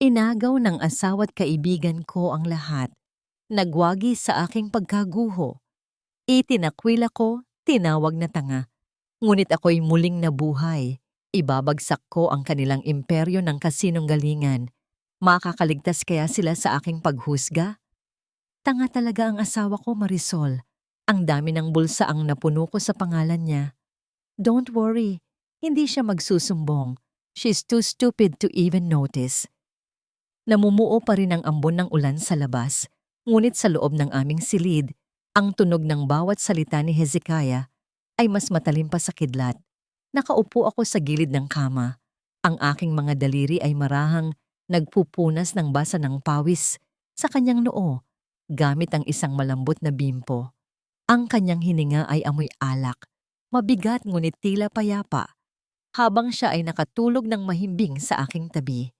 Inagaw ng asawa't kaibigan ko ang lahat. Nagwagi sa aking pagkaguho. Itinakwil ako, tinawag na tanga. Ngunit ako'y muling nabuhay. Ibabagsak ko ang kanilang imperyo ng kasinunggalingan. Makakaligtas kaya sila sa aking paghusga? Tanga talaga ang asawa ko, Marisol. Ang dami ng bulsa ang napuno ko sa pangalan niya. Don't worry, hindi siya magsusumbong. She's too stupid to even notice. Namumuo pa rin ang ambon ng ulan sa labas, ngunit sa loob ng aming silid, ang tunog ng bawat salita ni Hezekiah ay mas matalim pa sa kidlat. Nakaupo ako sa gilid ng kama. Ang aking mga daliri ay marahang nagpupunas ng basa ng pawis sa kanyang noo gamit ang isang malambot na bimpo. Ang kanyang hininga ay amoy alak, mabigat ngunit tila payapa, habang siya ay nakatulog ng mahimbing sa aking tabi.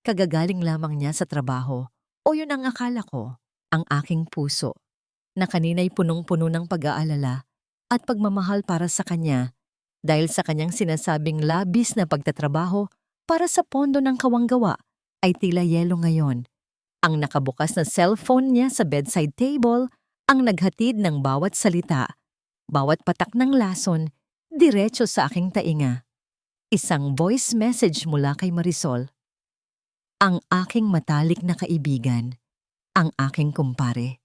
Kagagaling lamang niya sa trabaho, o yun ang akala ko, ang aking puso, na kanina'y punong-puno ng pag-aalala at pagmamahal para sa kanya dahil sa kanyang sinasabing labis na pagtatrabaho para sa pondo ng kawanggawa ay tila yelo ngayon. Ang nakabukas na cellphone niya sa bedside table ang naghatid ng bawat salita, bawat patak ng lason, diretso sa aking tainga. Isang voice message mula kay Marisol. Ang aking matalik na kaibigan, ang aking kumpare.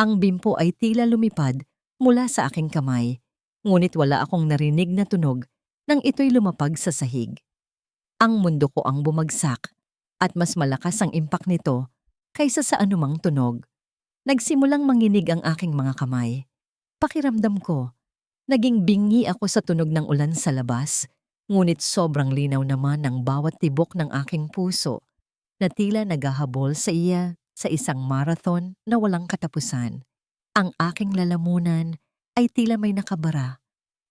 Ang bimpo ay tila lumipad mula sa aking kamay, ngunit wala akong narinig na tunog nang ito'y lumapag sa sahig. Ang mundo ko ang bumagsak at mas malakas ang impact nito kaysa sa anumang tunog. Nagsimulang manginig ang aking mga kamay. Pakiramdam ko, naging bingi ako sa tunog ng ulan sa labas, ngunit sobrang linaw naman ng bawat tibok ng aking puso na tila naghahabol sa iya sa isang marathon na walang katapusan. Ang aking lalamunan ay tila may nakabara,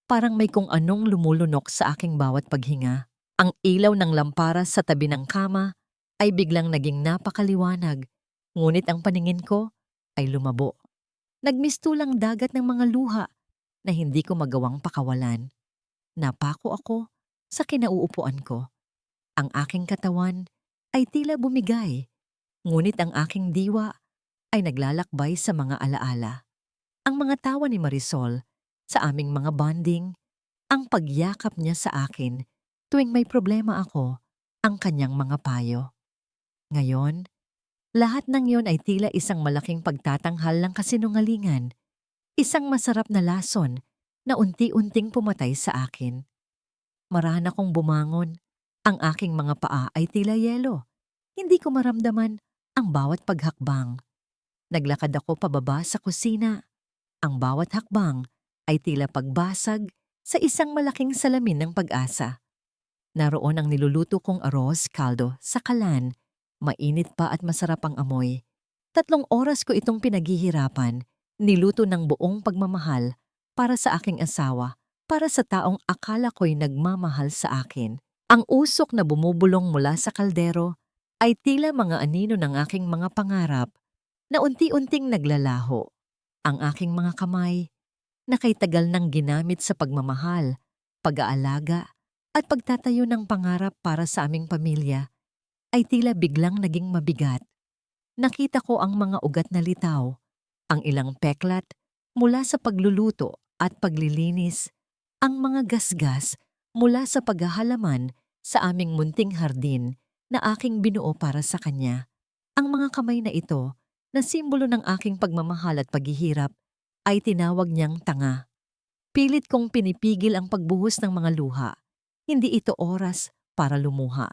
parang may kung anong lumulunok sa aking bawat paghinga. Ang ilaw ng lampara sa tabi ng kama ay biglang naging napakaliwanag, ngunit ang paningin ko ay lumabo. Nagmistulang dagat ng mga luha na hindi ko magawang pakawalan. Napako ako sa kinauupuan ko. Ang aking katawan ay tila bumigay, ngunit ang aking diwa ay naglalakbay sa mga alaala. Ang mga tawa ni Marisol sa aming mga bonding, ang pagyakap niya sa akin tuwing may problema ako, ang kanyang mga payo. Ngayon, lahat ng yon ay tila isang malaking pagtatanghal ng kasinungalingan, isang masarap na lason na unti-unting pumatay sa akin. Marahan akong bumangon. Ang aking mga paa ay tila yelo. Hindi ko maramdaman ang bawat paghakbang. Naglakad ako pababa sa kusina. Ang bawat hakbang ay tila pagbasag sa isang malaking salamin ng pag-asa. Naroon ang niluluto kong arroz caldo sa kalan. Mainit pa at masarap ang amoy. 3 oras ko itong pinaghihirapan. Niluto ng buong pagmamahal para sa aking asawa, para sa taong akala ko'y nagmamahal sa akin. Ang usok na bumubulong mula sa kaldero ay tila mga anino ng aking mga pangarap na unti-unting naglalaho. Ang aking mga kamay na kay tagal nang ginamit sa pagmamahal, pag-aalaga at pagtatayo ng pangarap para sa aming pamilya ay tila biglang naging mabigat. Nakita ko ang mga ugat na litaw, ang ilang peklat mula sa pagluluto at paglilinis, ang mga gasgas mula sa paghahalaman sa aming munting hardin na aking binuo para sa kanya. Ang mga kamay na ito, na simbolo ng aking pagmamahal at paghihirap, ay tinawag niyang tanga. Pilit kong pinipigil ang pagbuhos ng mga luha. Hindi ito oras para lumuha.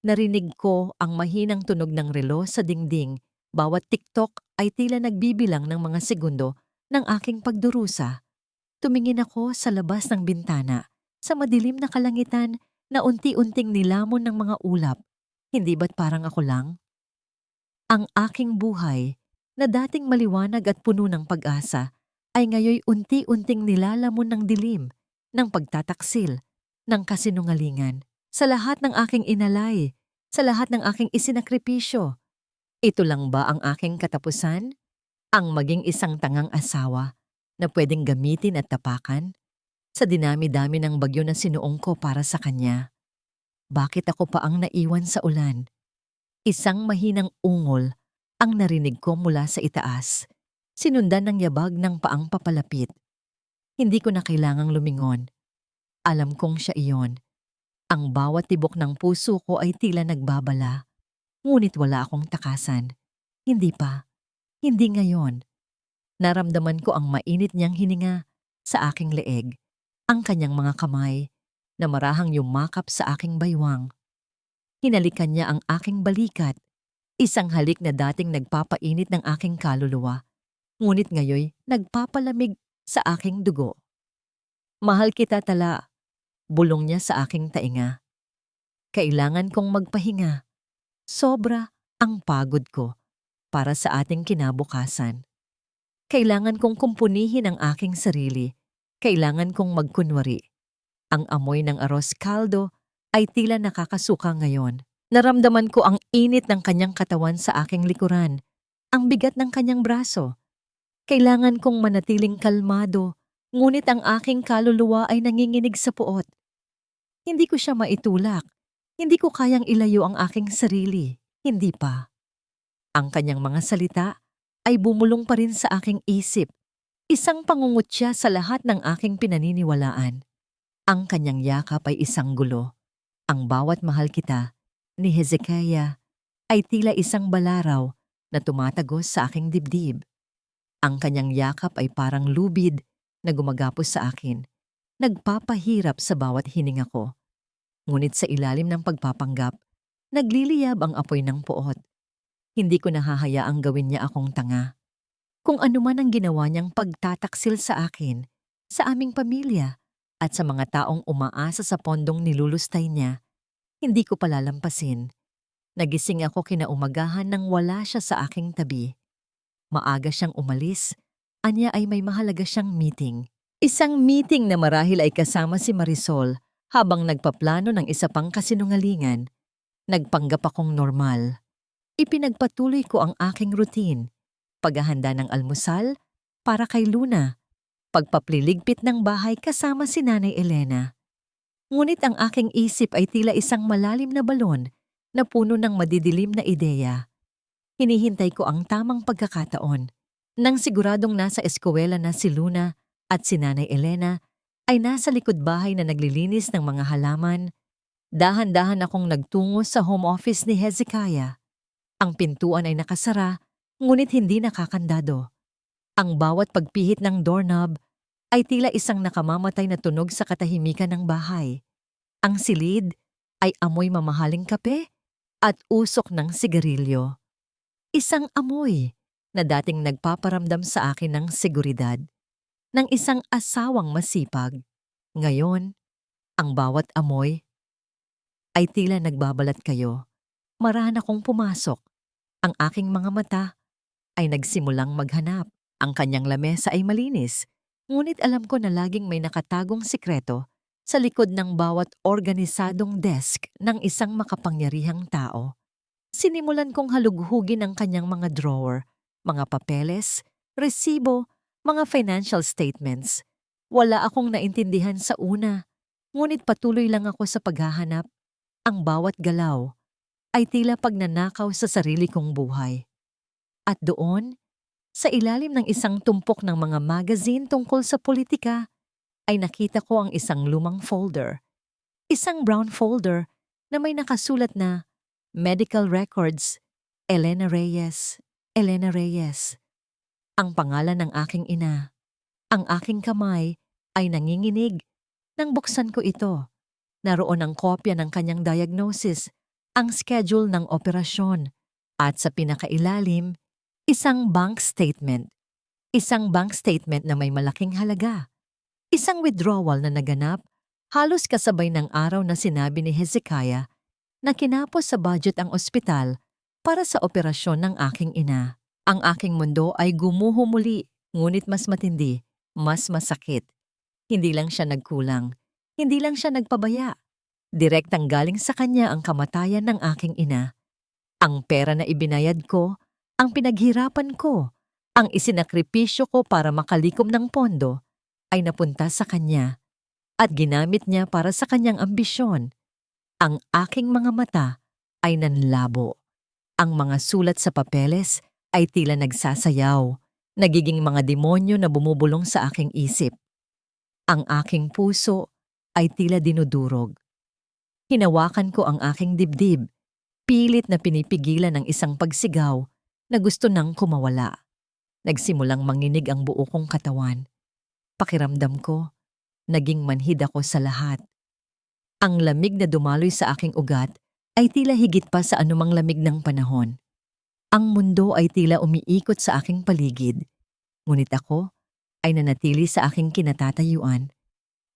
Narinig ko ang mahinang tunog ng relo sa dingding. Bawat tiktok ay tila nagbibilang ng mga segundo ng aking pagdurusa. Tumingin ako sa labas ng bintana, sa madilim na kalangitan na unti-unting nilamon ng mga ulap. Hindi ba't parang ako lang? Ang aking buhay, na dating maliwanag at puno ng pag-asa, ay ngayoy unti-unting nilalamon ng dilim, ng pagtataksil, ng kasinungalingan. Sa lahat ng aking inalay, sa lahat ng aking isinakripisyo, ito lang ba ang aking katapusan? Ang maging isang tangang asawa na pwedeng gamitin at tapakan? Sa dinami-dami ng bagyo na sinuong ko para sa kanya, bakit ako pa ang naiwan sa ulan? Isang mahinang ungol ang narinig ko mula sa itaas. Sinundan ng yabag ng paang papalapit. Hindi ko na kailangang lumingon. Alam kong siya iyon. Ang bawat tibok ng puso ko ay tila nagbabala. Ngunit wala akong takasan. Hindi pa. Hindi ngayon. Naramdaman ko ang mainit niyang hininga sa aking leeg. Ang kanyang mga kamay na marahang yumakap sa aking baywang. Hinalikan niya ang aking balikat. Isang halik na dating nagpapainit ng aking kaluluwa. Ngunit ngayoy nagpapalamig sa aking dugo. Mahal kita tala, bulong niya sa aking tainga. Kailangan kong magpahinga. Sobra ang pagod ko para sa ating kinabukasan. Kailangan kong kumpunihin ang aking sarili. Kailangan kong magkunwari. Ang amoy ng arroz caldo ay tila nakakasuka ngayon. Naramdaman ko ang init ng kanyang katawan sa aking likuran, ang bigat ng kanyang braso. Kailangan kong manatiling kalmado, ngunit ang aking kaluluwa ay nanginginig sa puot. Hindi ko siya maitulak. Hindi ko kayang ilayo ang aking sarili. Hindi pa. Ang kanyang mga salita ay bumulong pa rin sa aking isip. Isang pangungutya sa lahat ng aking pinaniniwalaan. Ang kanyang yakap ay isang gulo. Ang bawat mahal kita ni Hezekiah ay tila isang balaraw na tumatagos sa aking dibdib. Ang kanyang yakap ay parang lubid na gumagapos sa akin, nagpapahirap sa bawat hininga ko. Ngunit sa ilalim ng pagpapanggap, nagliliyab ang apoy ng puot. Hindi ko nahahayaang gawin niya akong tanga. Kung ano man ang ginawa niyang pagtataksil sa akin, sa aming pamilya, at sa mga taong umaasa sa pondong nilulustay niya, hindi ko palalampasin. Nagising ako kinaumagahan nang wala siya sa aking tabi. Maaga siyang umalis, anya ay may mahalaga siyang meeting. Isang meeting na marahil ay kasama si Marisol habang nagpaplano ng isa pang kasinungalingan. Nagpanggap akong normal. Ipinagpatuloy ko ang aking routine. Paghahanda ng almusal para kay Luna. Pagpapliligpit ng bahay kasama si Nanay Elena. Ngunit ang aking isip ay tila isang malalim na balon na puno ng madidilim na ideya. Hinihintay ko ang tamang pagkakataon. Nang siguradong nasa eskwela na si Luna at si Nanay Elena ay nasa likod bahay na naglilinis ng mga halaman, dahan-dahan akong nagtungo sa home office ni Hezekiah. Ang pintuan ay nakasara, ngunit hindi nakakandado. Ang bawat pagpihit ng doorknob ay tila isang nakamamatay na tunog sa katahimikan ng bahay. Ang silid ay amoy mamahaling kape at usok ng sigarilyo. Isang amoy na dating nagpaparamdam sa akin ng seguridad, ng isang asawang masipag. Ngayon, ang bawat amoy ay tila nagbabalat kayo. Marahan akong pumasok. Ang aking mga mata ay nagsimulang maghanap. Ang kanyang lamesa ay malinis, ngunit alam ko na laging may nakatagong sikreto sa likod ng bawat organisadong desk ng isang makapangyarihang tao. Sinimulan kong halughugin ang kanyang mga drawer, mga papeles, resibo, mga financial statements. Wala akong naintindihan sa una, ngunit patuloy lang ako sa paghahanap. Ang bawat galaw ay tila pagnanakaw sa sarili kong buhay. At doon, sa ilalim ng isang tumpok ng mga magazine tungkol sa politika, ay nakita ko ang isang lumang folder. Isang brown folder na may nakasulat na Medical Records, Elena Reyes, Elena Reyes. Ang pangalan ng aking ina. Ang aking kamay ay nanginginig nang buksan ko ito. Naroon ang kopya ng kanyang diagnosis, ang schedule ng operasyon, at sa pinakailalim, isang bank statement. Isang bank statement na may malaking halaga. Isang withdrawal na naganap halos kasabay ng araw na sinabi ni Hezekiah na kinapos sa budget ang ospital para sa operasyon ng aking ina. Ang aking mundo ay gumuho muli, ngunit mas matindi, mas masakit. Hindi lang siya nagkulang, hindi lang siya nagpabaya. Direktang galing sa kanya ang kamatayan ng aking ina. Ang pera na ibinayad ko, ang pinaghirapan ko, ang isinakripisyo ko para makalikom ng pondo, ay napunta sa kanya at ginamit niya para sa kanyang ambisyon. Ang aking mga mata ay nanlabo. Ang mga sulat sa papeles ay tila nagsasayaw, nagiging mga demonyo na bumubulong sa aking isip. Ang aking puso ay tila dinudurog. Hinawakan ko ang aking dibdib, pilit na pinipigilan ng isang pagsigaw na gusto nang kumawala. Nagsimulang manginig ang buo kong katawan. Pakiramdam ko, naging manhid ako sa lahat. Ang lamig na dumaloy sa aking ugat ay tila higit pa sa anumang lamig ng panahon. Ang mundo ay tila umiikot sa aking paligid, ngunit ako ay nanatili sa aking kinatatayuan,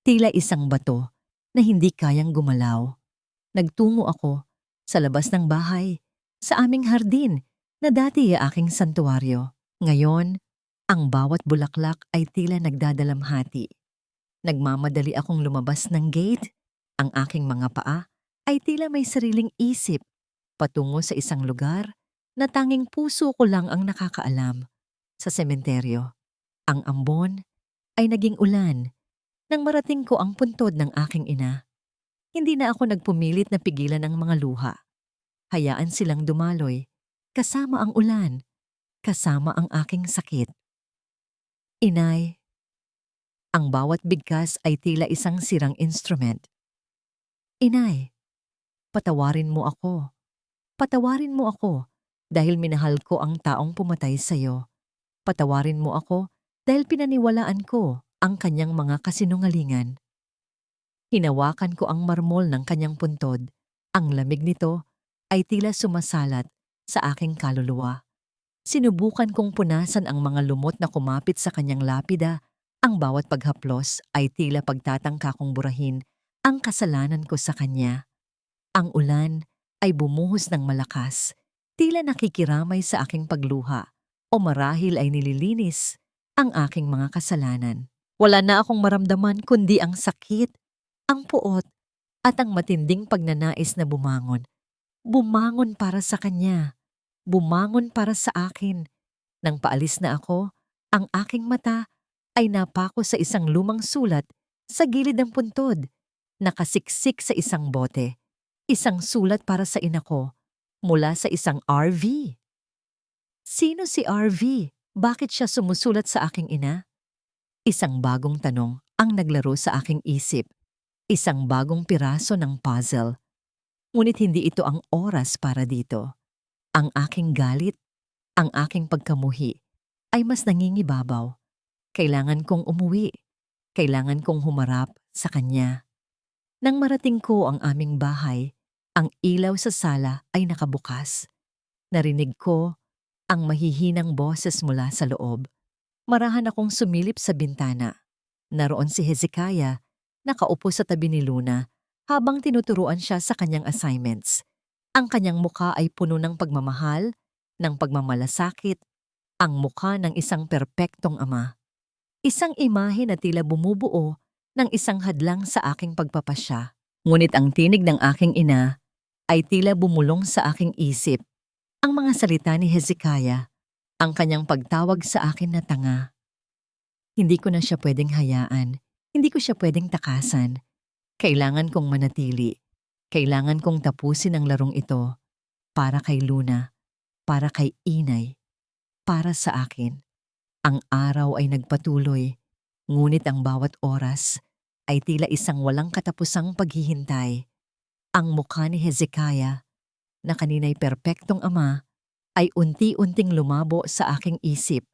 tila isang bato na hindi kayang gumalaw. Nagtungo ako sa labas ng bahay, sa aming hardin na dati ay aking santuwaryo. Ngayon, ang bawat bulaklak ay tila nagdadalamhati. Nagmamadali akong lumabas ng gate, ang aking mga paa ay tila may sariling isip, patungo sa isang lugar na tanging puso ko lang ang nakakaalam. Sa sementeryo, ang ambon ay naging ulan nang marating ko ang puntod ng aking ina. Hindi na ako nagpumilit na pigilan ang mga luha. Hayaan silang dumaloy, kasama ang ulan, kasama ang aking sakit. Inay, ang bawat bigkas ay tila isang sirang instrument. Inay, patawarin mo ako. Patawarin mo ako dahil minahal ko ang taong pumatay sa'yo. Patawarin mo ako dahil pinaniwalaan ko ang kanyang mga kasinungalingan. Hinawakan ko ang marmol ng kanyang puntod. Ang lamig nito ay tila sumasalat sa aking kaluluwa. Sinubukan kong punasan ang mga lumot na kumapit sa kanyang lapida. Ang bawat paghaplos ay tila pagtatangka kong burahin ang kasalanan ko sa kanya. Ang ulan ay bumuhos ng malakas, tila nakikiramay sa aking pagluha o marahil ay nililinis ang aking mga kasalanan. Wala na akong maramdaman kundi ang sakit, ang puot at ang matinding pagnanais na bumangon. Bumangon para sa kanya, bumangon para sa akin. Nang paalis na ako, ang aking mata ay napako sa isang lumang sulat sa gilid ng puntod, nakasiksik sa isang bote. Isang sulat para sa ina ko mula sa isang RV. Sino si RV? Bakit siya sumusulat sa aking ina? Isang bagong tanong ang naglaro sa aking isip. Isang bagong piraso ng puzzle. Ngunit hindi ito ang oras para dito. Ang aking galit, ang aking pagkamuhi ay mas nangingibabaw. Kailangan kong umuwi. Kailangan kong humarap sa kanya. Nang marating ko ang aming bahay, ang ilaw sa sala ay nakabukas. Narinig ko ang mahihinang boses mula sa loob. Marahan akong sumilip sa bintana. Naroon si Hezekiah, nakaupo sa tabi ni Luna habang tinuturuan siya sa kanyang assignments. Ang kanyang mukha ay puno ng pagmamahal, ng pagmamalasakit, ang mukha ng isang perpektong ama. Isang imahe na tila bumubuo ng isang hadlang sa aking pagpapasya. Ngunit ang tinig ng aking ina ay tila bumulong sa aking isip. Ang mga salita ni Hezekiah, ang kanyang pagtawag sa akin na tanga. Hindi ko na siya pwedeng hayaan. Hindi ko siya pwedeng takasan. Kailangan kong manatili. Kailangan kong tapusin ang larong ito para kay Luna, para kay Inay, para sa akin. Ang araw ay nagpatuloy, ngunit ang bawat oras ay tila isang walang katapusang paghihintay. Ang mukha ni Hezekiah, na kanina'y perpektong ama, ay unti-unting lumabo sa aking isip,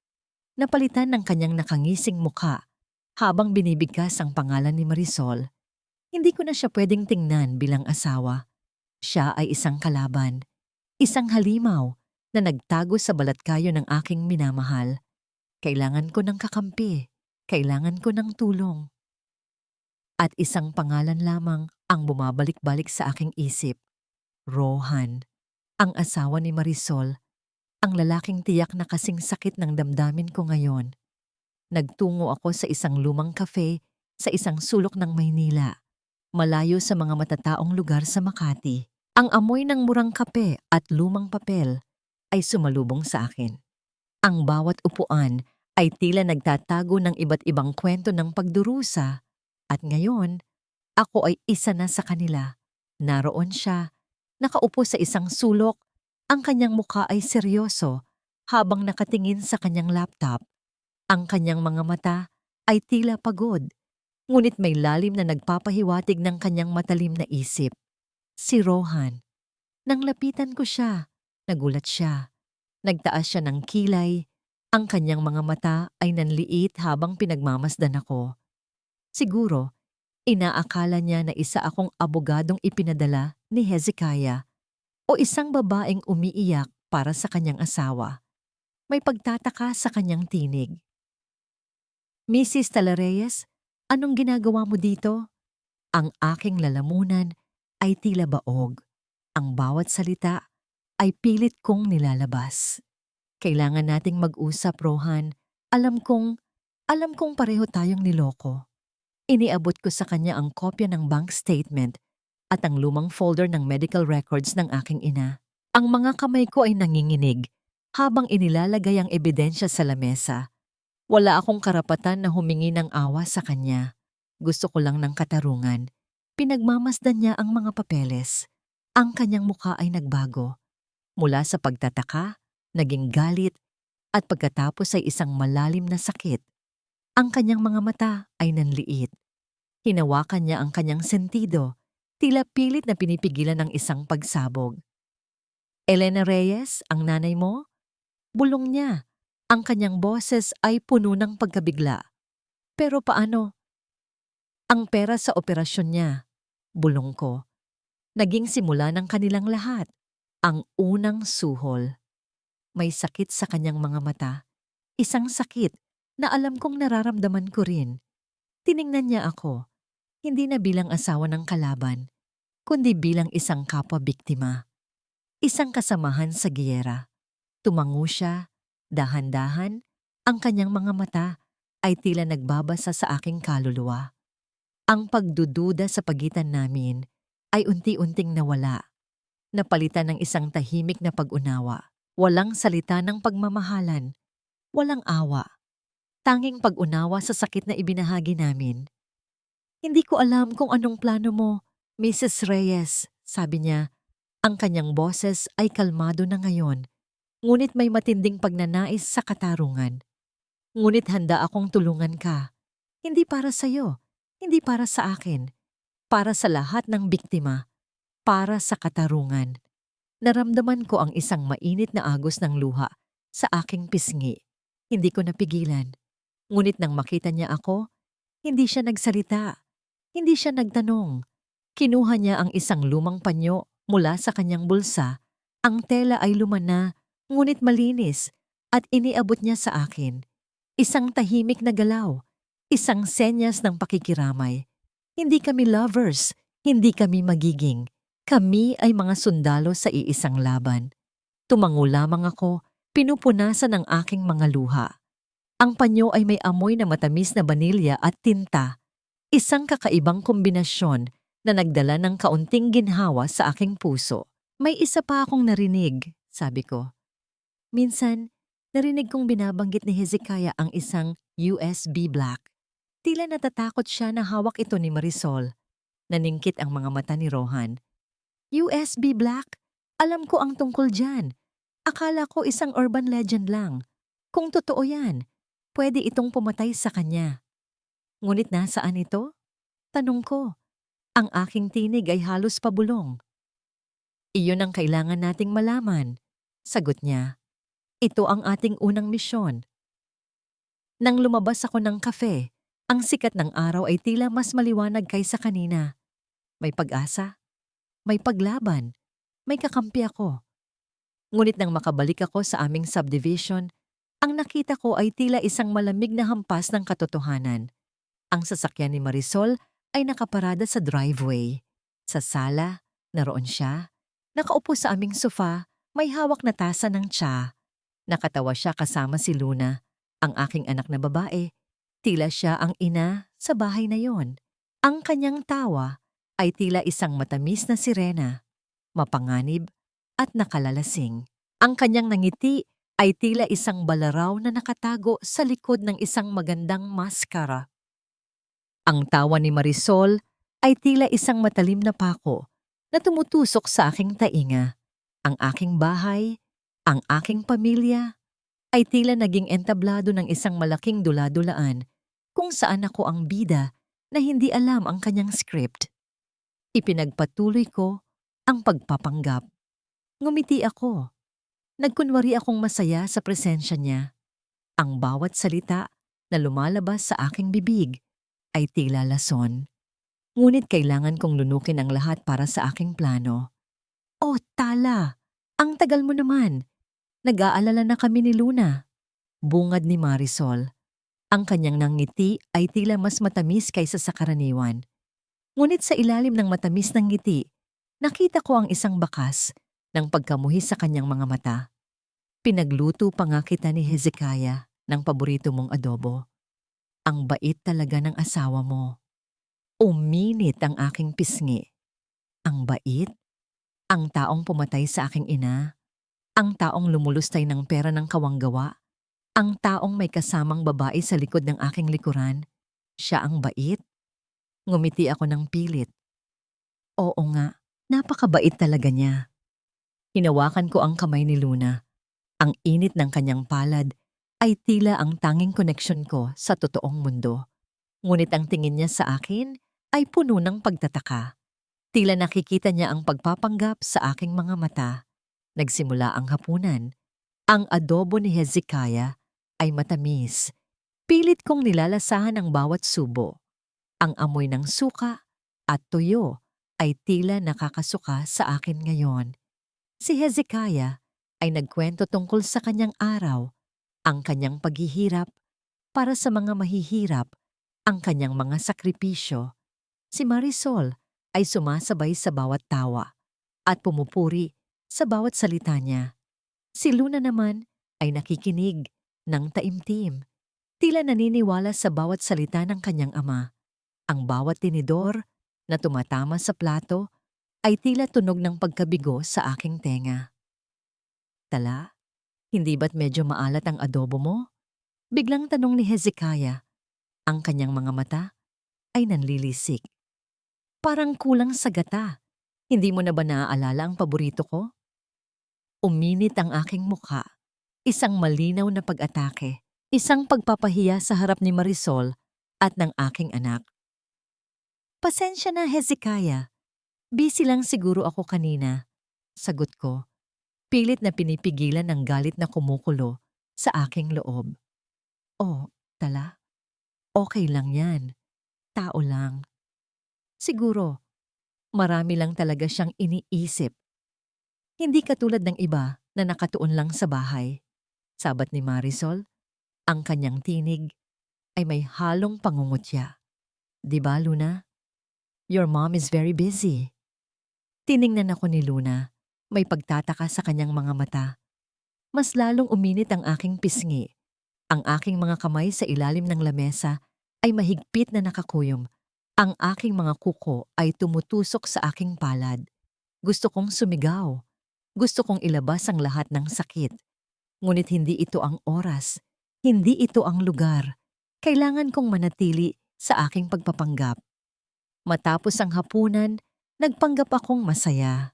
napalitan ng kanyang nakangising mukha habang binibigkas ang pangalan ni Marisol. Hindi ko na siya pwedeng tingnan bilang asawa. Siya ay isang kalaban, isang halimaw na nagtago sa balatkayo ng aking minamahal. Kailangan ko ng kakampi, kailangan ko ng tulong. At isang pangalan lamang ang bumabalik-balik sa aking isip. Rohan, ang asawa ni Marisol, ang lalaking tiyak na kasing sakit ng damdamin ko ngayon. Nagtungo ako sa isang lumang kafe sa isang sulok ng Maynila, malayo sa mga matataong lugar sa Makati. Ang amoy ng murang kape at lumang papel ay sumalubong sa akin. Ang bawat upuan ay tila nagtatago ng iba't ibang kwento ng pagdurusa at ngayon, ako ay isa na sa kanila. Naroon siya, nakaupo sa isang sulok, Ang kanyang mukha ay seryoso habang nakatingin sa kanyang laptop. Ang kanyang mga mata ay tila pagod, ngunit may lalim na nagpapahiwatig ng kanyang matalim na isip. Si Rohan. Nang lapitan ko siya, nagulat siya. Nagtaas siya ng kilay. Ang kanyang mga mata ay nanliit habang pinagmamasdan ako. Siguro, inaakala niya na isa akong abogadong ipinadala ni Hezekiah o isang babaeng umiiyak para sa kanyang asawa. May pagtataka sa kanyang tinig. Mrs. Talareyes, anong ginagawa mo dito? Ang aking lalamunan ay tila baog. Ang bawat salita ay pilit kong nilalabas. Kailangan nating mag-usap, Rohan. Alam kong pareho tayong niloko. Iniabot ko sa kanya ang kopya ng bank statement at ang lumang folder ng medical records ng aking ina. Ang mga kamay ko ay nanginginig habang inilalagay ang ebidensya sa lamesa. Wala akong karapatan na humingi ng awa sa kanya. Gusto ko lang ng katarungan. Pinagmamasdan niya ang mga papeles. Ang kanyang mukha ay nagbago. Mula sa pagtataka, naging galit, at pagkatapos ay isang malalim na sakit. Ang kanyang mga mata ay nanliit. Hinawakan niya ang kanyang sentido, tila pilit na pinipigilan ng isang pagsabog. Elena Reyes, ang nanay mo? Bulong niya. Ang kanyang boses ay puno ng pagkabigla. Pero paano? Ang pera sa operasyon niya. Bulong ko. Naging simula ng kanilang lahat. Ang unang suhol. May sakit sa kanyang mga mata. Isang sakit na alam kong nararamdaman ko rin. Tiningnan niya ako, hindi na bilang asawa ng kalaban, kundi bilang isang kapwa-biktima. Isang kasamahan sa giyera. Tumango siya, dahan-dahan, ang kanyang mga mata ay tila nagbabasa sa aking kaluluwa. Ang pagdududa sa pagitan namin ay unti-unting nawala. Napalitan ng isang tahimik na pag-unawa. Walang salita ng pagmamahalan. Walang awa. Tanging pag-unawa sa sakit na ibinahagi namin. Hindi ko alam kung anong plano mo, Mrs. Reyes, sabi niya. Ang kanyang boses ay kalmado na ngayon, ngunit may matinding pagnanais sa katarungan. Ngunit handa akong tulungan ka. Hindi para sa'yo, hindi para sa akin, para sa lahat ng biktima, para sa katarungan. Naramdaman ko ang isang mainit na agos ng luha sa aking pisngi. Hindi ko napigilan. Ngunit nang makita niya ako, hindi siya nagsalita. Hindi siya nagtanong. Kinuha niya ang isang lumang panyo mula sa kanyang bulsa. Ang tela ay lumana, ngunit malinis, at iniabot niya sa akin. Isang tahimik na galaw, isang senyas ng pakikiramay. Hindi kami lovers, hindi kami magiging. Kami ay mga sundalo sa iisang laban. Tumango lamang ako, pinupunasan ang aking mga luha. Ang panyo ay may amoy na matamis na vanilya at tinta. Isang kakaibang kombinasyon na nagdala ng kaunting ginhawa sa aking puso. May isa pa akong narinig, sabi ko. Minsan, narinig kong binabanggit ni Hezekiah ang isang USB Black. Tila natatakot siya na hawak ito ni Marisol. Naningkit ang mga mata ni Rohan. USB Black? Alam ko ang tungkol dyan. Akala ko isang urban legend lang. Kung totoo yan, pwede itong pumatay sa kanya. Ngunit nasaan ito? Tanong ko. Ang aking tinig ay halos pabulong. Iyon ang kailangan nating malaman, sagot niya. Ito ang ating unang misyon. Nang lumabas ako ng kafe, ang sikat ng araw ay tila mas maliwanag kaysa kanina. May pag-asa. May paglaban, may kakampi ako. Ngunit nang makabalik ako sa aming subdivision, ang nakita ko ay tila isang malamig na hampas ng katotohanan. Ang sasakyan ni Marisol ay nakaparada sa driveway. Sa sala, naroon siya. Nakaupo sa aming sofa, may hawak na tasa ng tsa. Nakatawa siya kasama si Luna, ang aking anak na babae. Tila siya ang ina sa bahay na yon. Ang kanyang tawa ay tila isang matamis na sirena, mapanganib at nakalalasing. Ang kanyang nangiti ay tila isang balaraw na nakatago sa likod ng isang magandang maskara. Ang tawa ni Marisol ay tila isang matalim na pako na tumutusok sa aking tainga. Ang aking bahay, ang aking pamilya, ay tila naging entablado ng isang malaking dula-dulaan kung saan ako ang bida na hindi alam ang kanyang script. Ipinagpatuloy ko ang pagpapanggap. Ngumiti ako. Nagkunwari akong masaya sa presensya niya. Ang bawat salita na lumalabas sa aking bibig ay tila lason. Ngunit kailangan kong lunukin ang lahat para sa aking plano. Oh, Tala! Ang tagal mo naman! Nag-aalala na kami ni Luna. Bungad ni Marisol. Ang kanyang nangiti ay tila mas matamis kaysa sa karaniwan. Ngunit sa ilalim ng matamis ng ngiti, nakita ko ang isang bakas ng pagkamuhi sa kanyang mga mata. Pinagluto pa nga kita ni Hezekiah ng paborito mong adobo. Ang bait talaga ng asawa mo. Uminit ang aking pisngi. Ang bait? Ang taong pumatay sa aking ina? Ang taong lumulustay ng pera ng kawanggawa? Ang taong may kasamang babae sa likod ng aking likuran? Siya ang bait? Ngumiti ako ng pilit. Oo nga, napakabait talaga niya. Hinawakan ko ang kamay ni Luna. Ang init ng kanyang palad ay tila ang tanging koneksyon ko sa totoong mundo. Ngunit ang tingin niya sa akin ay puno ng pagtataka. Tila nakikita niya ang pagpapanggap sa aking mga mata. Nagsimula ang hapunan. Ang adobo ni Hezekiah ay matamis. Pilit kong nilalasahan ang bawat subo. Ang amoy ng suka at tuyo ay tila nakakasuka sa akin ngayon. Si Hezekiah ay nagkwento tungkol sa kanyang araw, ang kanyang paghihirap para sa mga mahihirap, ang kanyang mga sakripisyo. Si Marisol ay sumasabay sa bawat tawa at pumupuri sa bawat salita niya. Si Luna naman ay nakikinig ng taimtim, tila naniniwala sa bawat salita ng kanyang ama. Ang bawat tinidor na tumatama sa plato ay tila tunog ng pagkabigo sa aking tenga. Tala, hindi ba't medyo maalat ang adobo mo? Biglang tanong ni Hezekiah. Ang kanyang mga mata ay nanlilisik. Parang kulang sa gata. Hindi mo na ba naaalala ang paborito ko? Uminit ang aking mukha. Isang malinaw na pag-atake. Isang pagpapahiya sa harap ni Marisol at ng aking anak. Pasensya na, Hezekiah. Busy lang siguro ako kanina. Sagot ko. Pilit na pinipigilan ng galit na kumukulo sa aking loob. Oh, Tala. Okay lang yan. Tao lang. Siguro, marami lang talaga siyang iniisip. Hindi katulad ng iba na nakatuon lang sa bahay. Sabat ni Marisol, ang kanyang tinig ay may halong pangungutya. Di ba, Luna? Your mom is very busy. Tiningnan ako ni Luna, may pagtataka sa kanyang mga mata. Mas lalong uminit ang aking pisngi. Ang aking mga kamay sa ilalim ng lamesa ay mahigpit na nakakuyom. Ang aking mga kuko ay tumutusok sa aking palad. Gusto kong sumigaw. Gusto kong ilabas ang lahat ng sakit. Ngunit hindi ito ang oras. Hindi ito ang lugar. Kailangan kong manatili sa aking pagpapanggap. Matapos ang hapunan, nagpanggap akong masaya.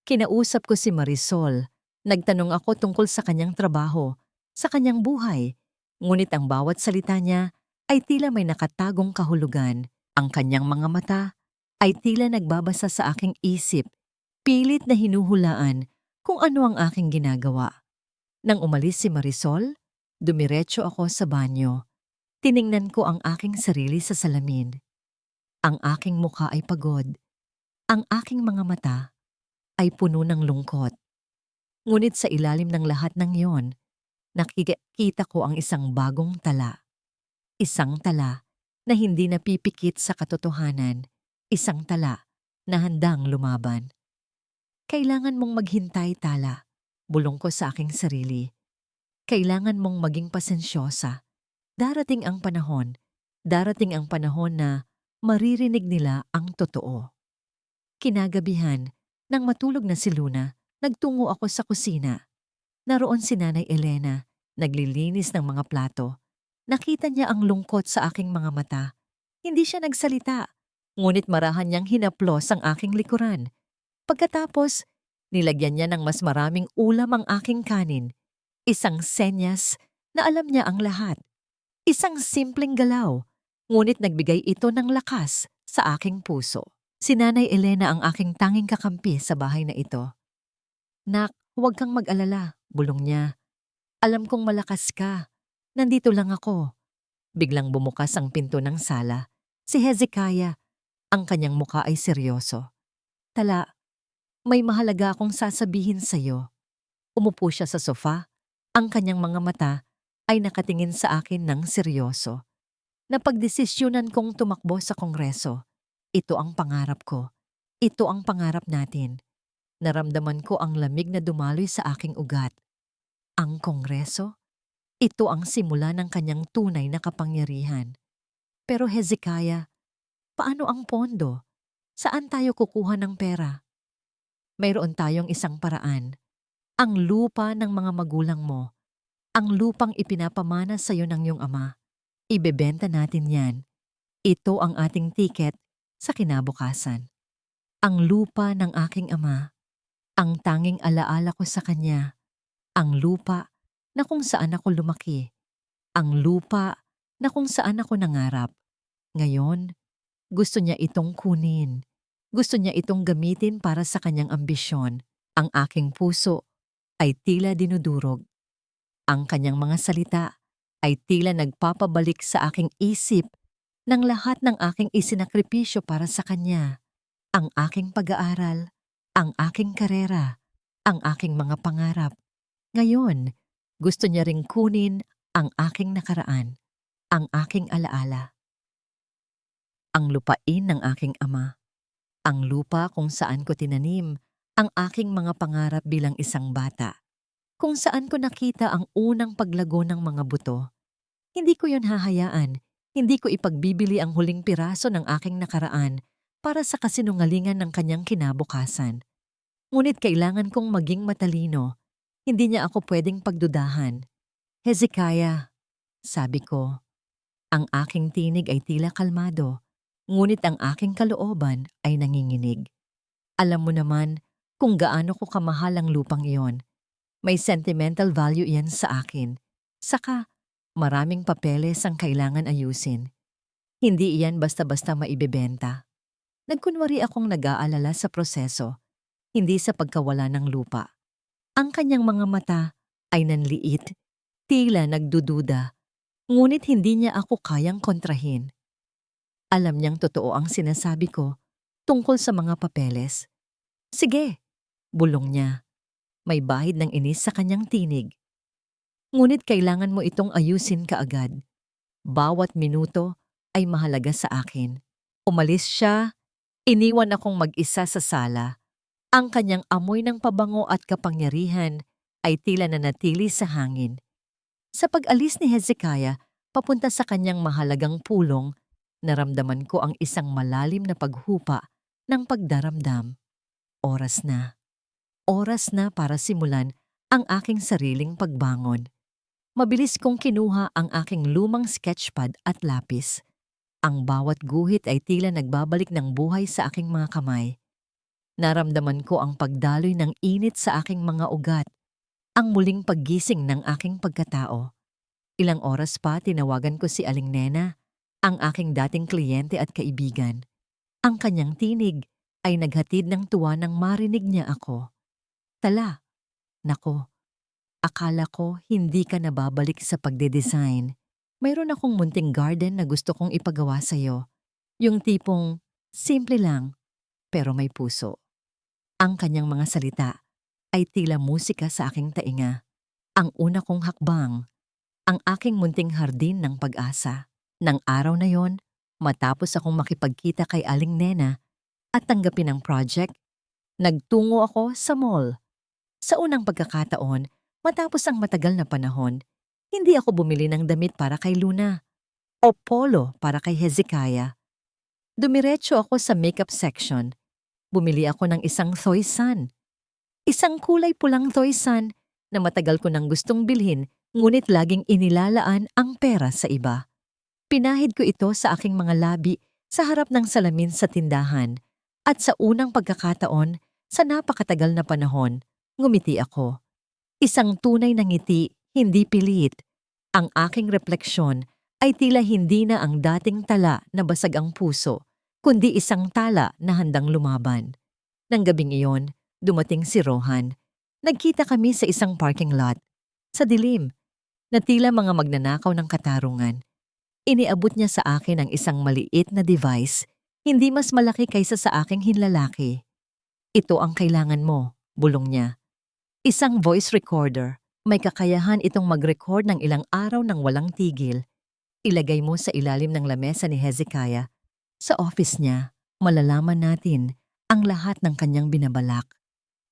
Kinausap ko si Marisol. Nagtanong ako tungkol sa kanyang trabaho, sa kanyang buhay. Ngunit ang bawat salita niya ay tila may nakatagong kahulugan. Ang kanyang mga mata ay tila nagbabasa sa aking isip, pilit na hinuhulaan kung ano ang aking ginagawa. Nang umalis si Marisol, dumiretso ako sa banyo. Tiningnan ko ang aking sarili sa salamin. Ang aking mukha ay pagod. Ang aking mga mata ay puno ng lungkot. Ngunit sa ilalim ng lahat ng iyon, nakikita ko ang isang bagong tala. Isang tala na hindi napipikit sa katotohanan. Isang tala na handang lumaban. Kailangan mong maghintay, Tala. Bulong ko sa aking sarili. Kailangan mong maging pasensyosa. Darating ang panahon na maririnig nila ang totoo. Kinagabihan, nang matulog na si Luna, nagtungo ako sa kusina. Naroon si Nanay Elena, naglilinis ng mga plato. Nakita niya ang lungkot sa aking mga mata. Hindi siya nagsalita, ngunit marahan niyang hinaplos ang aking likuran. Pagkatapos, Nilagyan niya ng mas maraming ulam ang aking kanin. Isang senyas na alam niya ang lahat. Isang simpleng galaw, ngunit nagbigay ito ng lakas sa aking puso. Si Nanay Elena ang aking tanging kakampi sa bahay na ito. Nak, huwag kang mag-alala, bulong niya. Alam kong malakas ka. Nandito lang ako. Biglang bumukas ang pinto ng sala. Si Hezekiah, ang kanyang muka ay seryoso. Tala, may mahalaga akong sasabihin sa'yo. Umupo siya sa sofa. Ang kanyang mga mata ay nakatingin sa akin ng seryoso. Napagdesisyonan kong tumakbo sa kongreso. Ito ang pangarap ko. Ito ang pangarap natin. Naramdaman ko ang lamig na dumaloy sa aking ugat. Ang kongreso? Ito ang simula ng kanyang tunay na kapangyarihan. Pero Hezekiah, paano ang pondo? Saan tayo kukuha ng pera? Mayroon tayong isang paraan. Ang lupa ng mga magulang mo. Ang lupang ipinapamana sa iyo ng iyong ama. Ibebenta natin yan. Ito ang ating tiket sa kinabukasan. Ang lupa ng aking ama. Ang tanging alaala ko sa kanya. Ang lupa na kung saan ako lumaki. Ang lupa na kung saan ako nangarap. Ngayon, gusto niya itong kunin. Gusto niya itong gamitin para sa kanyang ambisyon. Ang aking puso ay tila dinudurog. Ang kanyang mga salita ay tila nagpapabalik sa aking isip ng lahat ng aking isinakripisyo para sa kanya. Ang aking pag-aaral, ang aking karera, ang aking mga pangarap. Ngayon, gusto niya ring kunin ang aking nakaraan, ang aking alaala. Ang lupain ng aking ama. Ang lupa kung saan ko tinanim ang aking mga pangarap bilang isang bata. Kung saan ko nakita ang unang paglago ng mga buto. Hindi ko yon hahayaan. Hindi ko ipagbibili ang huling piraso ng aking nakaraan para sa kasinungalingan ng kanyang kinabukasan. Ngunit kailangan kong maging matalino. Hindi niya ako pwedeng pagdudahan. Hezekiah, sabi ko. Ang aking tinig ay tila kalmado, ngunit ang aking kalooban ay nanginginig. Alam mo naman kung gaano ko kamahal ang lupang iyon. May sentimental value iyan sa akin. Saka, maraming papeles ang kailangan ayusin. Hindi iyan basta-basta maibebenta. Nagkunwari akong nag-aalala sa proseso, hindi sa pagkawala ng lupa. Ang kanyang mga mata ay nanliit, tila nagdududa, ngunit hindi niya ako kayang kontrahin. Alam niyang totoo ang sinasabi ko tungkol sa mga papeles. Sige, bulong niya. May bahid ng inis sa kanyang tinig. Ngunit kailangan mo itong ayusin kaagad. Bawat minuto ay mahalaga sa akin. Umalis siya, iniwan akong mag-isa sa sala. Ang kanyang amoy ng pabango at kapangyarihan ay tila nanatili sa hangin. Sa pag-alis ni Hezekiah, papunta sa kanyang mahalagang pulong, naramdaman ko ang isang malalim na paghupa ng pagdaramdam. Oras na. Oras na para simulan ang aking sariling pagbangon. Mabilis kong kinuha ang aking lumang sketchpad at lapis. Ang bawat guhit ay tila nagbabalik ng buhay sa aking mga kamay. Naramdaman ko ang pagdaloy ng init sa aking mga ugat, ang muling paggising ng aking pagkatao. Ilang oras pa tinawagan ko si Aling Nena, ang aking dating kliyente at kaibigan. Ang kanyang tinig ay naghatid ng tuwa nang marinig niya ako. Tala, nako, akala ko hindi ka nababalik sa pagde-design. Mayroon akong munting garden na gusto kong ipagawa sa'yo. Yung tipong simple lang, pero may puso. Ang kanyang mga salita ay tila musika sa aking tainga. Ang una kong hakbang, ang aking munting hardin ng pag-asa. Nang araw na yon, matapos akong makipagkita kay Aling Nena at tanggapin ang project, nagtungo ako sa mall. Sa unang pagkakataon, matapos ang matagal na panahon, hindi ako bumili ng damit para kay Luna o polo para kay Hezekiah. Dumiretso ako sa makeup section. Bumili ako ng isang Thoisan. Isang kulay pulang Thoisan na matagal ko nang gustong bilhin, ngunit laging inilalaan ang pera sa iba. Pinahid ko ito sa aking mga labi sa harap ng salamin sa tindahan at sa unang pagkakataon, Sa napakatagal na panahon, ngumiti ako. Isang tunay na ngiti, hindi pilit. Ang aking refleksyon ay tila hindi na ang dating tala na basag ang puso, kundi isang tala na handang lumaban. Nang gabing iyon, dumating si Rohan. Nagkita kami sa isang parking lot. Sa dilim, na tila mga magnanakaw ng katarungan. Iniabot niya sa akin ang isang maliit na device, hindi mas malaki kaysa sa aking hinlalaki. Ito ang kailangan mo, bulong niya. Isang voice recorder. May kakayahan itong mag-record ng ilang araw ng walang tigil. Ilagay mo sa ilalim ng lamesa ni Hezekiah. Sa office niya, malalaman natin ang lahat ng kanyang binabalak.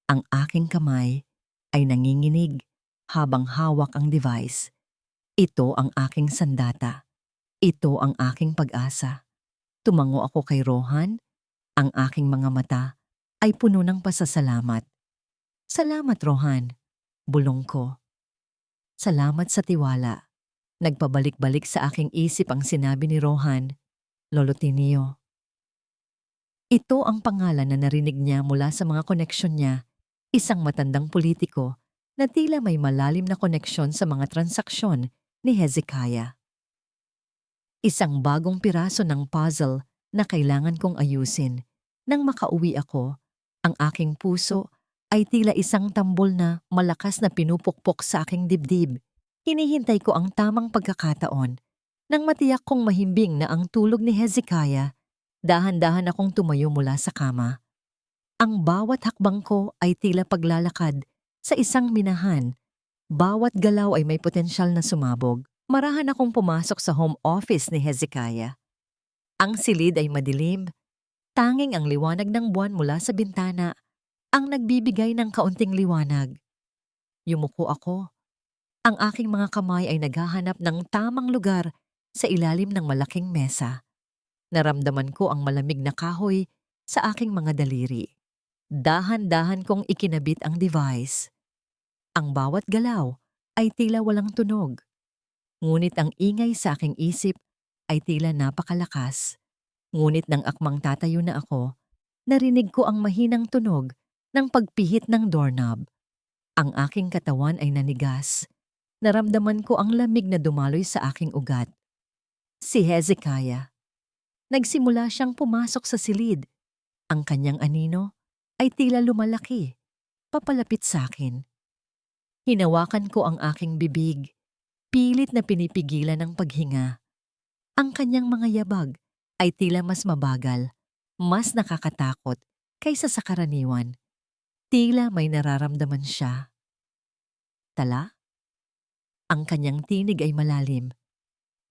Ang aking kamay ay nanginginig habang hawak ang device. Ito ang aking sandata. Ito ang aking pag-asa. Tumango ako kay Rohan. Ang aking mga mata ay puno ng pasasalamat. Salamat, Rohan. Bulong ko. Salamat sa tiwala. Nagpabalik-balik sa aking isip ang sinabi ni Rohan, Lolo Tinio. Ito ang pangalan na narinig niya mula sa mga koneksyon niya, isang matandang politiko na tila may malalim na koneksyon sa mga transaksyon ni Hezekiah. Isang bagong piraso ng puzzle na kailangan kong ayusin. Nang makauwi ako, ang aking puso ay tila isang tambol na malakas na pinupukpok sa aking dibdib. Hinihintay ko ang tamang pagkakataon. Nang matiyak kong mahimbing na ang tulog ni Hezekiah, dahan-dahan akong tumayo mula sa kama. Ang bawat hakbang ko ay tila paglalakad sa isang minahan. Bawat galaw ay may potensyal na sumabog. Marahan akong pumasok sa home office ni Hezekiah. Ang silid ay madilim. Tanging ang liwanag ng buwan mula sa bintana ang nagbibigay ng kaunting liwanag. Yumuko ako. Ang aking mga kamay ay naghahanap ng tamang lugar sa ilalim ng malaking mesa. Naramdaman ko ang malamig na kahoy sa aking mga daliri. Dahan-dahan kong ikinabit ang device. Ang bawat galaw ay tila walang tunog. Ngunit ang ingay sa aking isip ay tila napakalakas. Ngunit nang akmang tatayo na ako, narinig ko ang mahinang tunog ng pagpihit ng doorknob. Ang aking katawan ay nanigas. Naramdaman ko ang lamig na dumaloy sa aking ugat. Si Hezekiah. Nagsimula siyang pumasok sa silid. Ang kanyang anino ay tila lumalaki, papalapit sa akin. Hinawakan ko ang aking bibig, pilit na pinipigilan ang paghinga. Ang kanyang mga yabag ay tila mas mabagal, mas nakakatakot kaysa sa karaniwan. Tila may nararamdaman siya. Tala? Ang kanyang tinig ay malalim.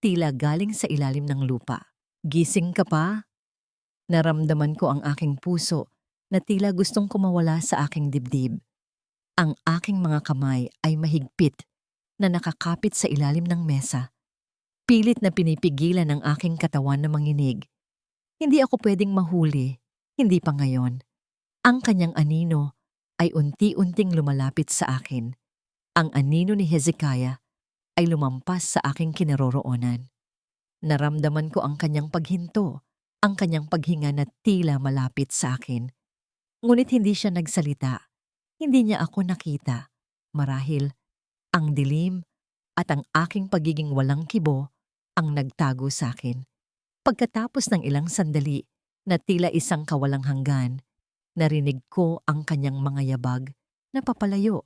Tila galing sa ilalim ng lupa. Gising ka pa? Naramdaman ko ang aking puso na tila gustong kumawala sa aking dibdib. Ang aking mga kamay ay mahigpit na nakakapit sa ilalim ng mesa. Pilit na pinipigilan ang aking katawan na manginig. Hindi ako pwedeng mahuli, hindi pa ngayon. Ang kanyang anino ay unti-unting lumalapit sa akin. Ang anino ni Hezekiah ay lumampas sa aking kinaroroonan. Naramdaman ko ang kanyang paghinto, ang kanyang paghinga na tila malapit sa akin. Ngunit hindi siya nagsalita. Hindi niya ako nakita. Marahil, ang dilim at ang aking pagiging walang kibo ang nagtago sa akin. Pagkatapos ng ilang sandali na tila isang kawalang hanggan, narinig ko ang kanyang mga yabag na papalayo,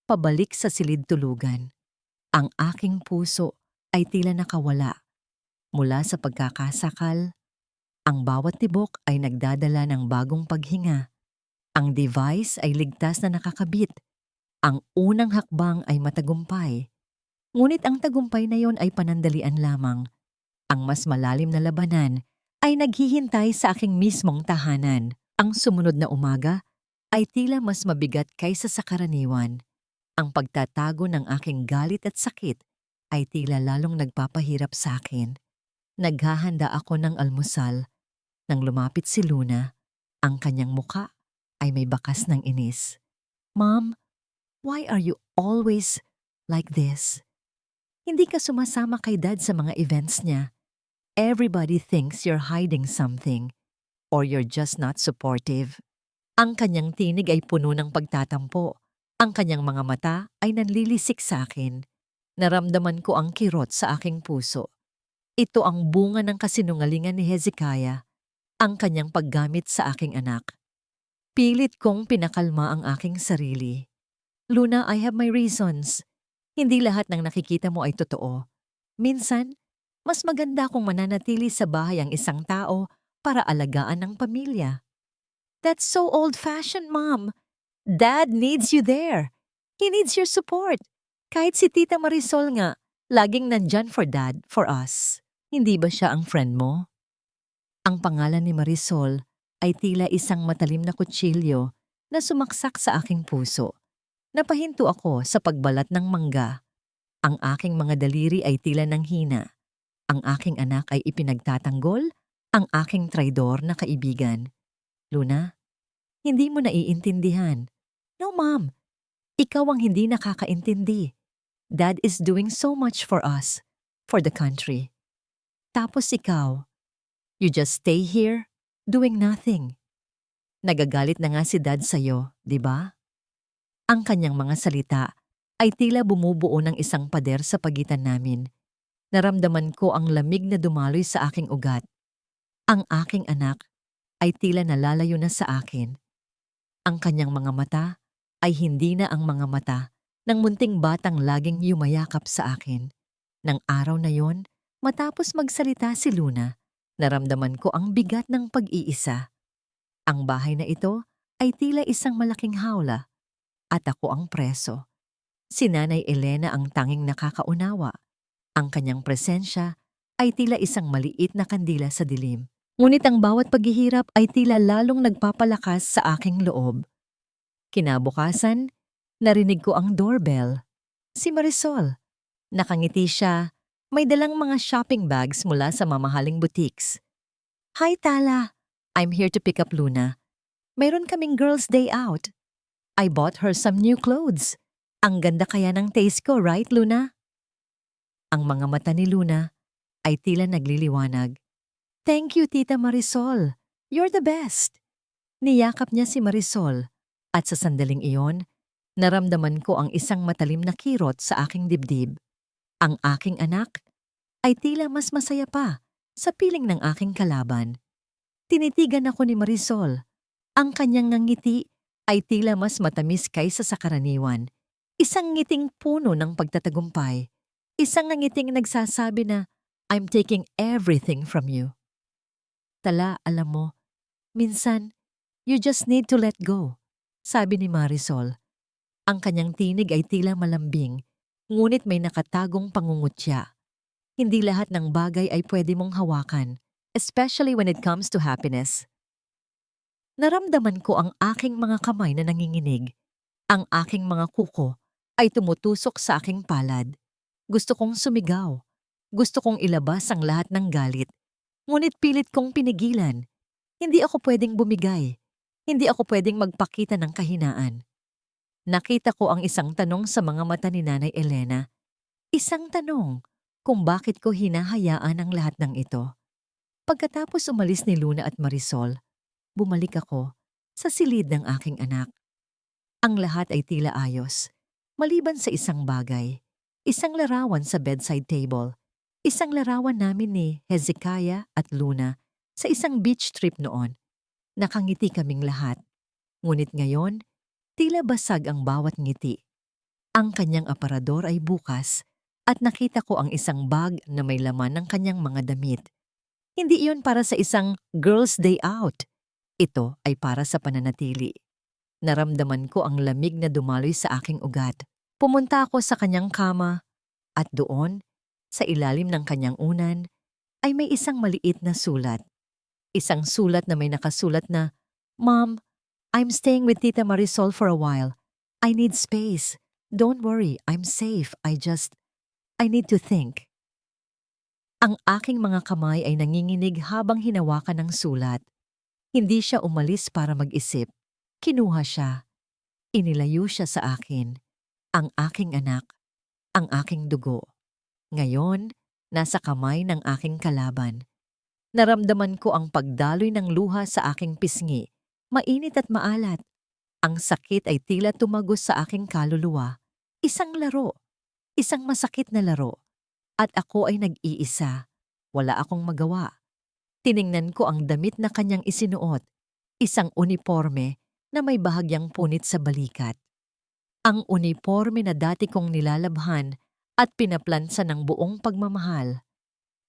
pabalik sa silid tulugan. Ang aking puso ay tila nakawala. Mula sa pagkakasakal, ang bawat tibok ay nagdadala ng bagong paghinga. Ang device ay ligtas na nakakabit. Ang unang hakbang ay matagumpay. Ngunit ang tagumpay na yon ay panandalian lamang. Ang mas malalim na labanan ay naghihintay sa aking mismong tahanan. Ang sumunod na umaga ay tila mas mabigat kaysa sa karaniwan. Ang pagtatago ng aking galit at sakit ay tila lalong nagpapahirap sa akin. Naghahanda ako ng almusal. Nang lumapit si Luna, ang kanyang muka ay may bakas ng inis. Mom, why are you always like this? Hindi ka sumasama kay Dad sa mga events niya. Everybody thinks you're hiding something or you're just not supportive. Ang kanyang tinig ay puno ng pagtatampo. Ang kanyang mga mata ay nanlilisik sa akin. Naramdaman ko ang kirot sa aking puso. Ito ang bunga ng kasinungalingan ni Hezekiah, ang kanyang paggamit sa aking anak. Pilit kong pinakalma ang aking sarili. Luna, I have my reasons. Hindi lahat ng nakikita mo ay totoo. Minsan, mas maganda kung mananatili sa bahay ang isang tao para alagaan ng pamilya. That's so old-fashioned, Mom. Dad needs you there. He needs your support. Kahit si Tita Marisol nga, laging nandyan for Dad, for us. Hindi ba siya ang friend mo? Ang pangalan ni Marisol ay tila isang matalim na kutsilyo na sumaksak sa aking puso. Napahinto ako sa pagbalat ng mangga. Ang aking mga daliri ay tila ng hina. Ang aking anak ay ipinagtatanggol, ang aking traidor na kaibigan. Luna, hindi mo naiintindihan. No, Mom. Ikaw ang hindi nakakaintindi. Dad is doing so much for us, for the country. Tapos ikaw, you just stay here, doing nothing. Nagagalit na nga si Dad sa'yo, di ba? Ang kanyang mga salita ay tila bumubuo ng isang pader sa pagitan namin. Naramdaman ko ang lamig na dumaloy sa aking ugat. Ang aking anak ay tila nalalayo na sa akin. Ang kanyang mga mata ay hindi na ang mga mata ng munting batang laging yumayakap sa akin. Nang araw na yon, matapos magsalita si Luna, naramdaman ko ang bigat ng pag-iisa. Ang bahay na ito ay tila isang malaking hawla at ako ang preso. Si Nanay Elena ang tanging nakakaunawa. Ang kanyang presensya ay tila isang maliit na kandila sa dilim. Ngunit ang bawat paghihirap ay tila lalong nagpapalakas sa aking loob. Kinabukasan, narinig ko ang doorbell. Si Marisol. Nakangiti siya, may dalang mga shopping bags mula sa mamahaling boutiques. Hi Tala, I'm here to pick up Luna. Mayroon kaming girls' day out. I bought her some new clothes. Ang ganda kaya ng taste ko, right Luna? Ang mga mata ni Luna ay tila nagliliwanag. Thank you, Tita Marisol. You're the best. Niyakap niya si Marisol at sa sandaling iyon, naramdaman ko ang isang matalim na kirot sa aking dibdib. Ang aking anak ay tila mas masaya pa sa piling ng aking kalaban. Tinitigan ako ni Marisol. Ang kanyang ngiti ay tila mas matamis kaysa sa karaniwan. Isang ngiting puno ng pagtatagumpay. Isang ngiting nagsasabi na, I'm taking everything from you. Tala, alam mo, minsan, you just need to let go, sabi ni Marisol. Ang kanyang tinig ay tila malambing, ngunit may nakatagong pangungutya. Hindi lahat ng bagay ay pwede mong hawakan, especially when it comes to happiness. Naramdaman ko ang aking mga kamay na nanginginig. Ang aking mga kuko ay tumutusok sa aking palad. Gusto kong sumigaw. Gusto kong ilabas ang lahat ng galit. Ngunit pilit kong pinigilan. Hindi ako pwedeng bumigay. Hindi ako pwedeng magpakita ng kahinaan. Nakita ko ang isang tanong sa mga mata ni Nanay Elena. Isang tanong kung bakit ko hinahayaan ang lahat ng ito. Pagkatapos umalis ni Luna at Marisol, bumalik ako sa silid ng aking anak. Ang lahat ay tila ayos, maliban sa isang bagay. Isang larawan sa bedside table. Isang larawan namin ni Hezekiah at Luna sa isang beach trip noon. Nakangiti kaming lahat. Ngunit ngayon, tila basag ang bawat ngiti. Ang kanyang aparador ay bukas at nakita ko ang isang bag na may laman ng kanyang mga damit. Hindi iyon para sa isang girls' day out. Ito ay para sa pananatili. Naramdaman ko ang lamig na dumaloy sa aking ugat. Pumunta ako sa kanyang kama at doon, sa ilalim ng kanyang unan, ay may isang maliit na sulat. Isang sulat na may nakasulat na, Mom, I'm staying with Tita Marisol for a while. I need space. Don't worry, I'm safe. I need to think. Ang aking mga kamay ay nanginginig habang hinawakan ng sulat. Hindi siya umalis para mag-isip. Kinuha siya. Inilayo siya sa akin. Ang aking anak. Ang aking dugo. Ngayon, nasa kamay ng aking kalaban. Naramdaman ko ang pagdaloy ng luha sa aking pisngi mainit at maalat. Ang sakit ay tila tumagos sa aking kaluluwa. Isang laro, isang masakit na laro. At ako ay nag-iisa. Wala akong magawa. Tiningnan ko ang damit na kanyang isinuot, isang uniporme na may bahagyang punit sa balikat. Ang uniporme na dati kong nilalabhan at pinaplansa ng buong pagmamahal.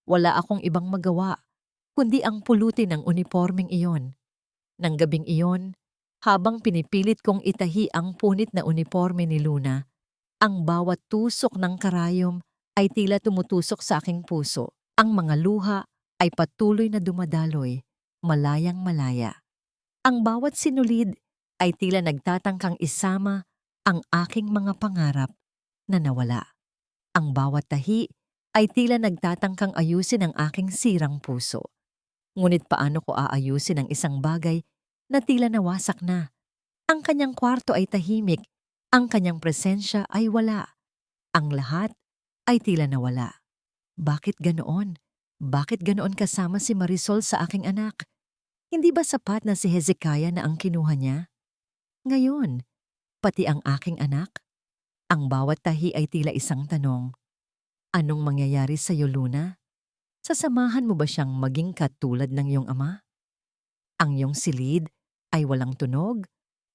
Wala akong ibang magawa, kundi ang pulutin ng unipormeng iyon. Nang gabing iyon, habang pinipilit kong itahi ang punit na uniporme ni Luna, ang bawat tusok ng karayom ay tila tumutusok sa aking puso. Ang mga luha ay patuloy na dumadaloy, malayang malaya. Ang bawat sinulid ay tila nagtatangkang isama ang aking mga pangarap na nawala. Ang bawat tahi ay tila nagtatangkang ayusin ang aking sirang puso. Ngunit paano ko aayusin ang isang bagay na tila nawasak na? Ang kanyang kwarto ay tahimik, ang kanyang presensya ay wala. Ang lahat ay tila nawala. Bakit ganoon? Bakit ganoon kasama si Marisol sa aking anak? Hindi ba sapat na si Hezekiah na ang kinuha niya? Ngayon, pati ang aking anak? Ang bawat tahi ay tila isang tanong. Anong mangyayari sa iyo, Luna? Sasamahan mo ba siyang maging katulad ng iyong ama? Ang iyong silid ay walang tunog.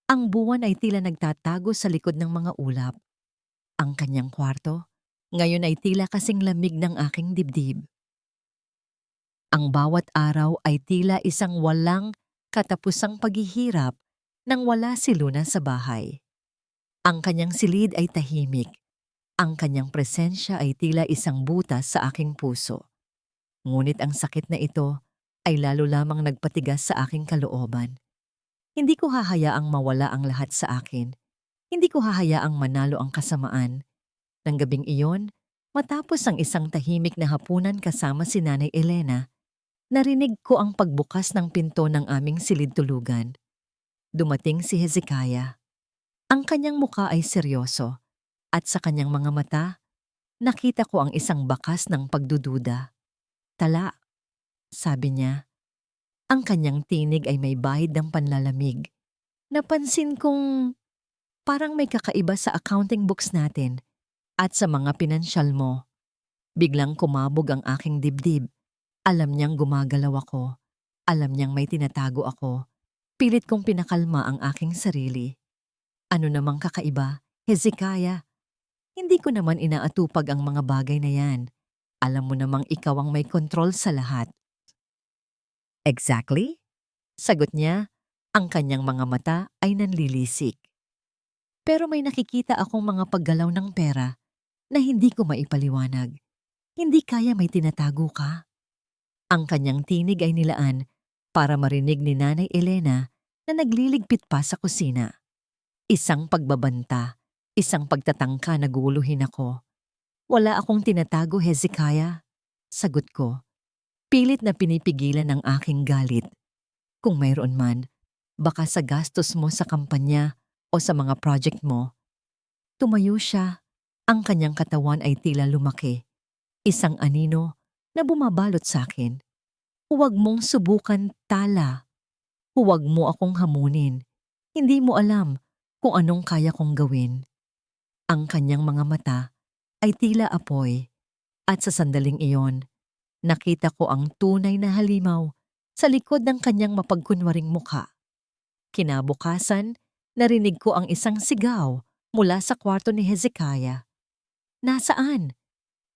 Ang buwan ay tila nagtatago sa likod ng mga ulap. Ang kanyang kwarto, ngayon ay tila kasing lamig ng aking dibdib. Ang bawat araw ay tila isang walang katapusang paghihirap nang wala si Luna sa bahay. Ang kanyang silid ay tahimik. Ang kanyang presensya ay tila isang butas sa aking puso. Ngunit ang sakit na ito ay lalo lamang nagpatigas sa aking kalooban. Hindi ko hahayaang mawala ang lahat sa akin. Hindi ko hahayaang manalo ang kasamaan. Nang gabing iyon, matapos ang isang tahimik na hapunan kasama si Nanay Elena, narinig ko ang pagbukas ng pinto ng aming silid-tulugan. Dumating si Hezekiah. Ang kanyang muka ay seryoso, at sa kanyang mga mata, nakita ko ang isang bakas ng pagdududa. Tala, sabi niya. Ang kanyang tinig ay may bahid ng panlalamig. Napansin kong parang may kakaiba sa accounting books natin at sa mga pinansyal mo. Biglang kumabog ang aking dibdib. Alam niyang gumagalaw ako. Alam niyang may tinatago ako. Pilit kong pinakalma ang aking sarili. Ano namang kakaiba, Hezekiah? Hindi ko naman inaatupag ang mga bagay na yan. Alam mo namang ikaw ang may kontrol sa lahat. Exactly? Sagot niya, ang kanyang mga mata ay nanlilisik. Pero may nakikita akong mga paggalaw ng pera na hindi ko maipaliwanag. Hindi kaya may tinatago ka? Ang kanyang tinig ay nilaan para marinig ni Nanay Elena na nagliligpit pa sa kusina. Isang pagbabanta, isang pagtatangka na guluhin ako. Wala akong tinatago, Hezekiah. Sagot ko. Pilit na pinipigilan ang aking galit. Kung mayroon man, baka sa gastos mo sa kampanya o sa mga project mo. Tumayo siya. Ang kanyang katawan ay tila lumaki. Isang anino na bumabalot sa akin. Huwag mong subukan, Tala. Huwag mo akong hamunin. Hindi mo alam kung anong kaya kong gawin. Ang kanyang mga mata ay tila apoy at sa sandaling iyon, nakita ko ang tunay na halimaw sa likod ng kanyang mapagkunwaring mukha. Kinabukasan, narinig ko ang isang sigaw mula sa kwarto ni Hezekiah. Nasaan?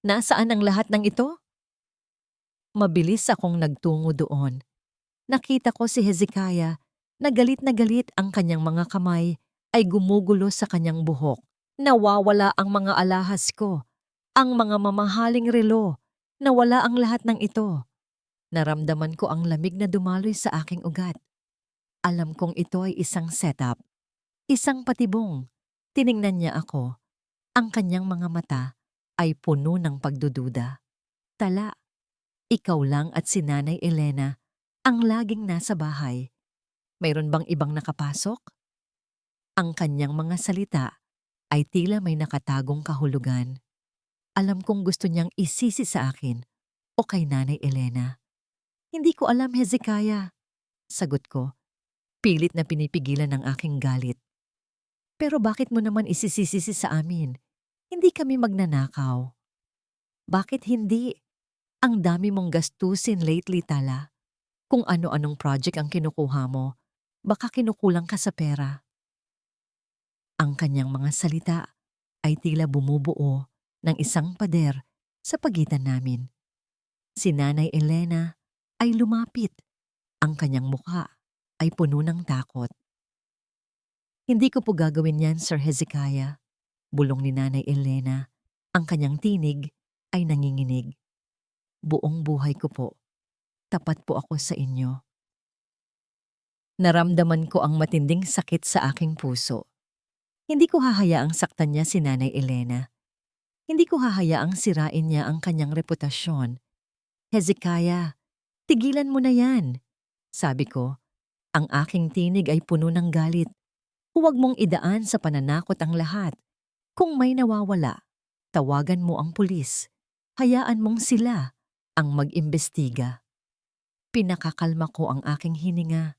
Nasaan ang lahat ng ito? Mabilis akong nagtungo doon. Nakita ko si Hezekiah na galit ang kanyang mga kamay ay gumugulo sa kanyang buhok. Nawawala ang mga alahas ko, ang mga mamahaling relo, nawala ang lahat ng ito. Naramdaman ko ang lamig na dumaloy sa aking ugat. Alam kong ito ay isang setup, isang patibong. Tiningnan niya ako. Ang kanyang mga mata ay puno ng pagdududa. Tala, ikaw lang at si Nanay Elena ang laging nasa bahay. Mayroon bang ibang nakapasok? Ang kanyang mga salita ay tila may nakatagong kahulugan. Alam kong gusto niyang isisi sa akin o kay Nanay Elena. Hindi ko alam, Hezekiah. Sagot ko. Pilit na pinipigilan ang aking galit. Pero bakit mo naman isisisi sa amin? Hindi kami magnanakaw. Bakit hindi? Ang dami mong gastusin lately, Tala. Kung ano-anong project ang kinukuha mo, baka kinukulang ka sa pera. Ang kanyang mga salita ay tila bumubuo ng isang pader sa pagitan namin. Si Nanay Elena ay lumapit. Ang kanyang mukha ay puno ng takot. Hindi ko po gagawin yan, Sir Hezekiah. Bulong ni Nanay Elena. Ang kanyang tinig ay nanginginig. Buong buhay ko po. Tapat po ako sa inyo. Naramdaman ko ang matinding sakit sa aking puso. Hindi ko hahayaang saktan niya si Nanay Elena. Hindi ko hahayaang sirain niya ang kanyang reputasyon. Hezekiah, tigilan mo na yan. Sabi ko, ang aking tinig ay puno ng galit. Huwag mong idaan sa pananakot ang lahat. Kung may nawawala, tawagan mo ang pulis. Hayaan mong sila ang mag-imbestiga. Pinakakalma ko ang aking hininga.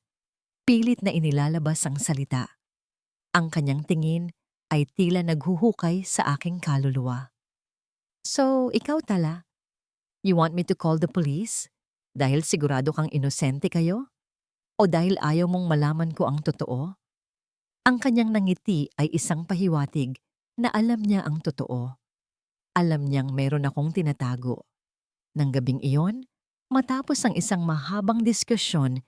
Pilit na inilalabas ang salita. Ang kanyang tingin ay tila naghuhukay sa aking kaluluwa. So, ikaw Tala, you want me to call the police? Dahil sigurado kang inosente kayo? O dahil ayaw mong malaman ko ang totoo? Ang kanyang nangiti ay isang pahiwatig na alam niya ang totoo. Alam niyang meron akong tinatago. Nang gabing iyon, matapos ang isang mahabang diskusyon,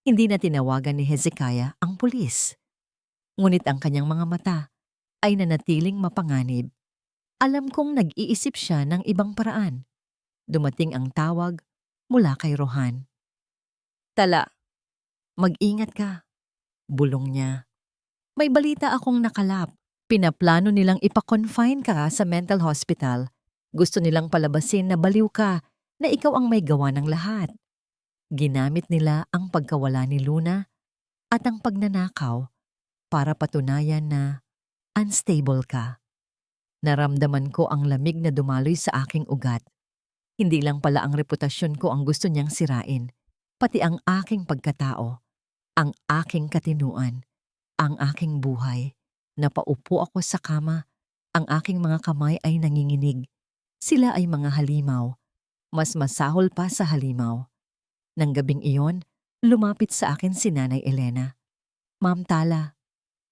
hindi na tinawagan ni Hezekiah ang pulis. Ngunit ang kanyang mga mata ay nanatiling mapanganib. Alam kong nag-iisip siya ng ibang paraan. Dumating ang tawag mula kay Rohan. Tala, mag-ingat ka, bulong niya. May balita akong nakalap. Pinaplano nilang ipa-confine ka sa mental hospital. Gusto nilang palabasin na baliw ka, na ikaw ang may gawa ng lahat. Ginamit nila ang pagkawala ni Luna at ang pagnanakaw para patunayan na unstable ka. Naramdaman ko ang lamig na dumaloy sa aking ugat. Hindi lang pala ang reputasyon ko ang gusto niyang sirain, pati ang aking pagkatao, ang aking katinuan, ang aking buhay. Napaupo ako sa kama, ang aking mga kamay ay nanginginig. Sila ay mga halimaw, mas masahol pa sa halimaw. Nang gabing iyon, lumapit sa akin si Nanay Elena. Ma'am Tala,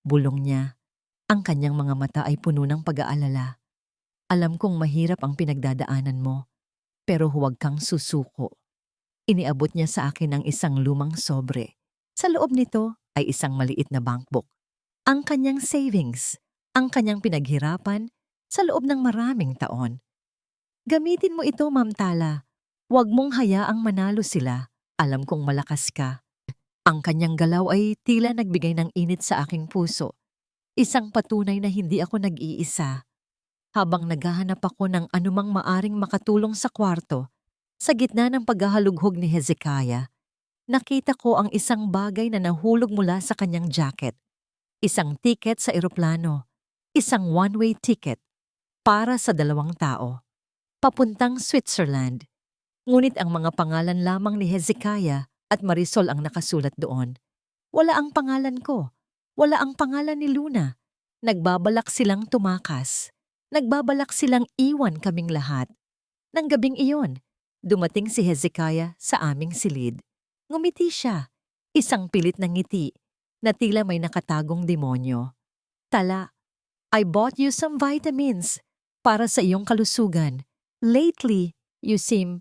bulong niya. Ang kanyang mga mata ay puno ng pag-aalala. Alam kong mahirap ang pinagdadaanan mo, pero huwag kang susuko. Iniabot niya sa akin ang isang lumang sobre. Sa loob nito ay isang maliit na bankbook. Ang kanyang savings, ang kanyang pinaghirapan sa loob ng maraming taon. Gamitin mo ito, Ma'am Tala. Huwag mong hayaang manalo sila. Alam kong malakas ka. Ang kanyang galaw ay tila nagbigay ng init sa aking puso. Isang patunay na hindi ako nag-iisa. Habang naghahanap ako ng anumang maaring makatulong sa kwarto, sa gitna ng paghahalughog ni Hezekiah, nakita ko ang isang bagay na nahulog mula sa kanyang jacket. Isang ticket sa eroplano. Isang one-way ticket para sa 2 tao. Papuntang Switzerland. Ngunit ang mga pangalan lamang ni Hezekiah at Marisol ang nakasulat doon. Wala ang pangalan ko. Wala ang pangalan ni Luna. Nagbabalak silang tumakas. Nagbabalak silang iwan kaming lahat. Nang gabing iyon, dumating si Hezekiah sa aming silid. Ngumiti siya. Isang pilit na ngiti na tila may nakatagong demonyo. Tala, I bought you some vitamins para sa iyong kalusugan. Lately, you seem...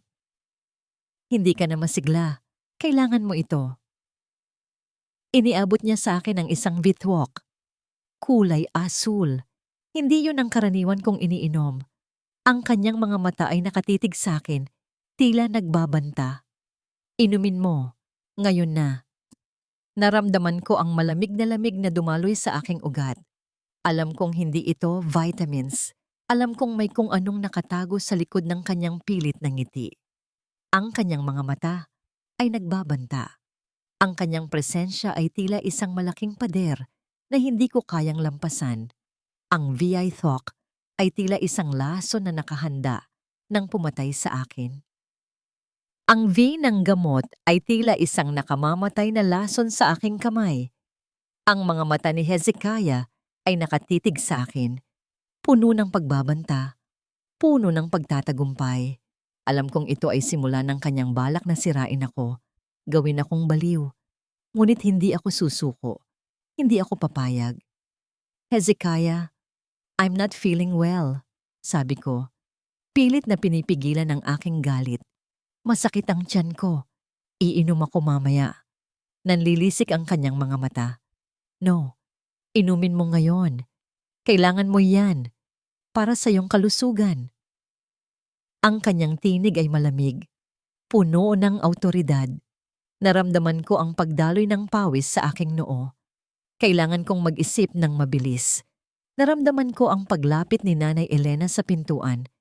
Hindi ka na masigla. Kailangan mo ito. Iniabot niya sa akin ang isang Vitwok. Kulay asul. Hindi yun ang karaniwan kong iniinom. Ang kanyang mga mata ay nakatitig sa akin, tila nagbabanta. Inumin mo. Ngayon na. Naramdaman ko ang malamig na dumaloy sa aking ugat. Alam kong hindi ito vitamins. Alam kong may kung anong nakatago sa likod ng kanyang pilit na ngiti. Ang kanyang mga mata ay nagbabanta. Ang kanyang presensya ay tila isang malaking pader na hindi ko kayang lampasan. Ang VI Thok ay tila isang laso na nakahanda nang pumatay sa akin. Ang V ng gamot ay tila isang nakamamatay na lason sa aking kamay. Ang mga mata ni Hezekiah ay nakatitig sa akin, puno ng pagbabanta, puno ng pagtatagumpay. Alam kong ito ay simula ng kanyang balak na sirain ako, gawin akong baliw. Ngunit hindi ako susuko, hindi ako papayag. Hezekiah, I'm not feeling well, sabi ko. Pilit na pinipigilan ang aking galit. Masakit ang tiyan ko. Iinom ako mamaya. Nanlilisik ang kanyang mga mata. No, inumin mo ngayon. Kailangan mo yan. Para sa iyong kalusugan. Ang kanyang tinig ay malamig. Puno ng awtoridad. Naramdaman ko ang pagdaloy ng pawis sa aking noo. Kailangan kong mag-isip ng mabilis. Naramdaman ko ang paglapit ni Nanay Elena sa pintuan.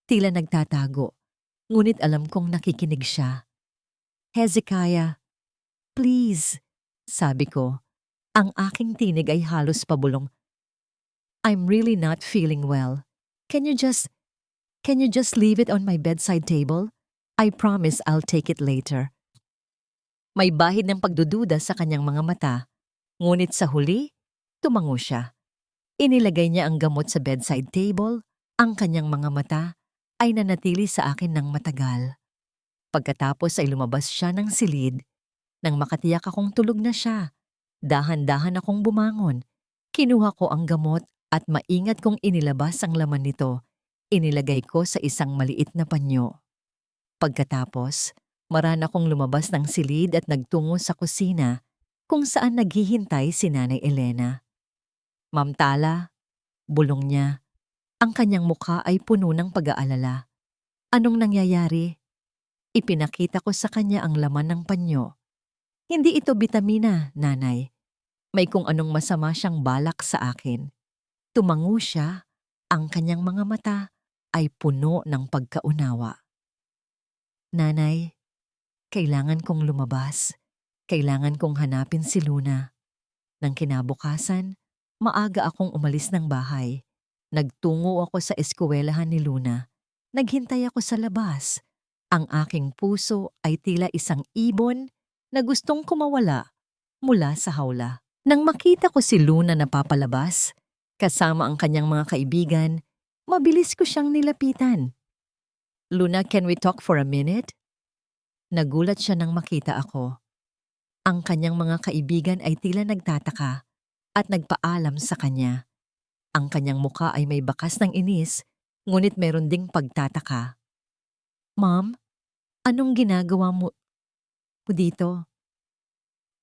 Tila nagtatago. Ngunit alam kong nakikinig siya. Hezekiah, please, sabi ko. Ang aking tinig ay halos pabulong. I'm really not feeling well. Can you just leave it on my bedside table? I promise I'll take it later. May bahid ng pagdududa sa kanyang mga mata. Ngunit sa huli, tumango siya. Inilagay niya ang gamot sa bedside table. Ang kanyang mga mata ay nanatili sa akin ng matagal. Pagkatapos ay lumabas siya ng silid. Nang makatiyak akong tulog na siya, dahan-dahan akong bumangon. Kinuha ko ang gamot at maingat kong inilabas ang laman nito. Inilagay ko sa isang maliit na panyo. Pagkatapos, marana akong lumabas ng silid at nagtungo sa kusina kung saan naghihintay si Nanay Elena. Ma'am Tala, bulong niya. Ang kanyang mukha ay puno ng pag-aalala. Anong nangyayari? Ipinakita ko sa kanya ang laman ng panyo. Hindi ito bitamina, Nanay. May kung anong masama siyang balak sa akin. Tumango siya, ang kanyang mga mata ay puno ng pagkaunawa. Nanay, kailangan kong lumabas. Kailangan kong hanapin si Luna. Nang kinabukasan, maaga akong umalis ng bahay. Nagtungo ako sa eskwelahan ni Luna. Naghintay ako sa labas. Ang aking puso ay tila isang ibon na gustong kumawala mula sa hawla. Nang makita ko si Luna na papalabas, kasama ang kanyang mga kaibigan, mabilis ko siyang nilapitan. Luna, can we talk for a minute? Nagulat siya nang makita ako. Ang kanyang mga kaibigan ay tila nagtataka at nagpaalam sa kanya. Ang kanyang muka ay may bakas ng inis, ngunit meron ding pagtataka. Ma'am, anong ginagawa mo dito?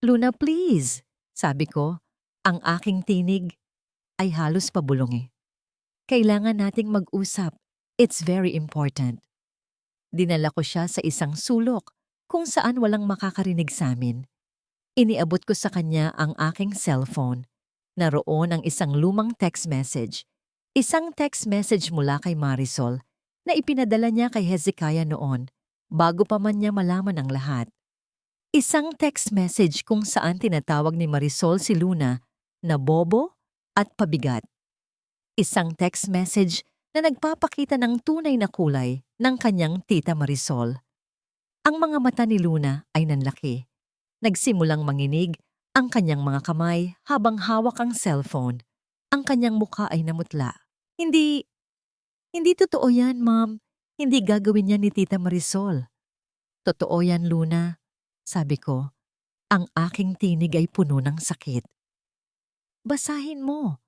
Luna, please, sabi ko. Ang aking tinig ay halos pabulong. Kailangan nating mag-usap. It's very important. Dinala ko siya sa isang sulok kung saan walang makakarinig sa amin. Iniabot ko sa kanya ang aking cellphone. Naroon ang isang lumang text message. Isang text message mula kay Marisol na ipinadala niya kay Hezekiah noon bago pa man niya malaman ang lahat. Isang text message kung saan tinatawag ni Marisol si Luna na bobo at pabigat. Isang text message na nagpapakita ng tunay na kulay ng kanyang tita Marisol. Ang mga mata ni Luna ay nanlaki. Nagsimulang manginig ang kanyang mga kamay habang hawak ang cellphone. Ang kanyang mukha ay namutla. Hindi totoo yan, Ma'am. Hindi gagawin yan ni Tita Marisol. Totoo yan, Luna. Sabi ko, ang aking tinig ay puno ng sakit. Basahin mo.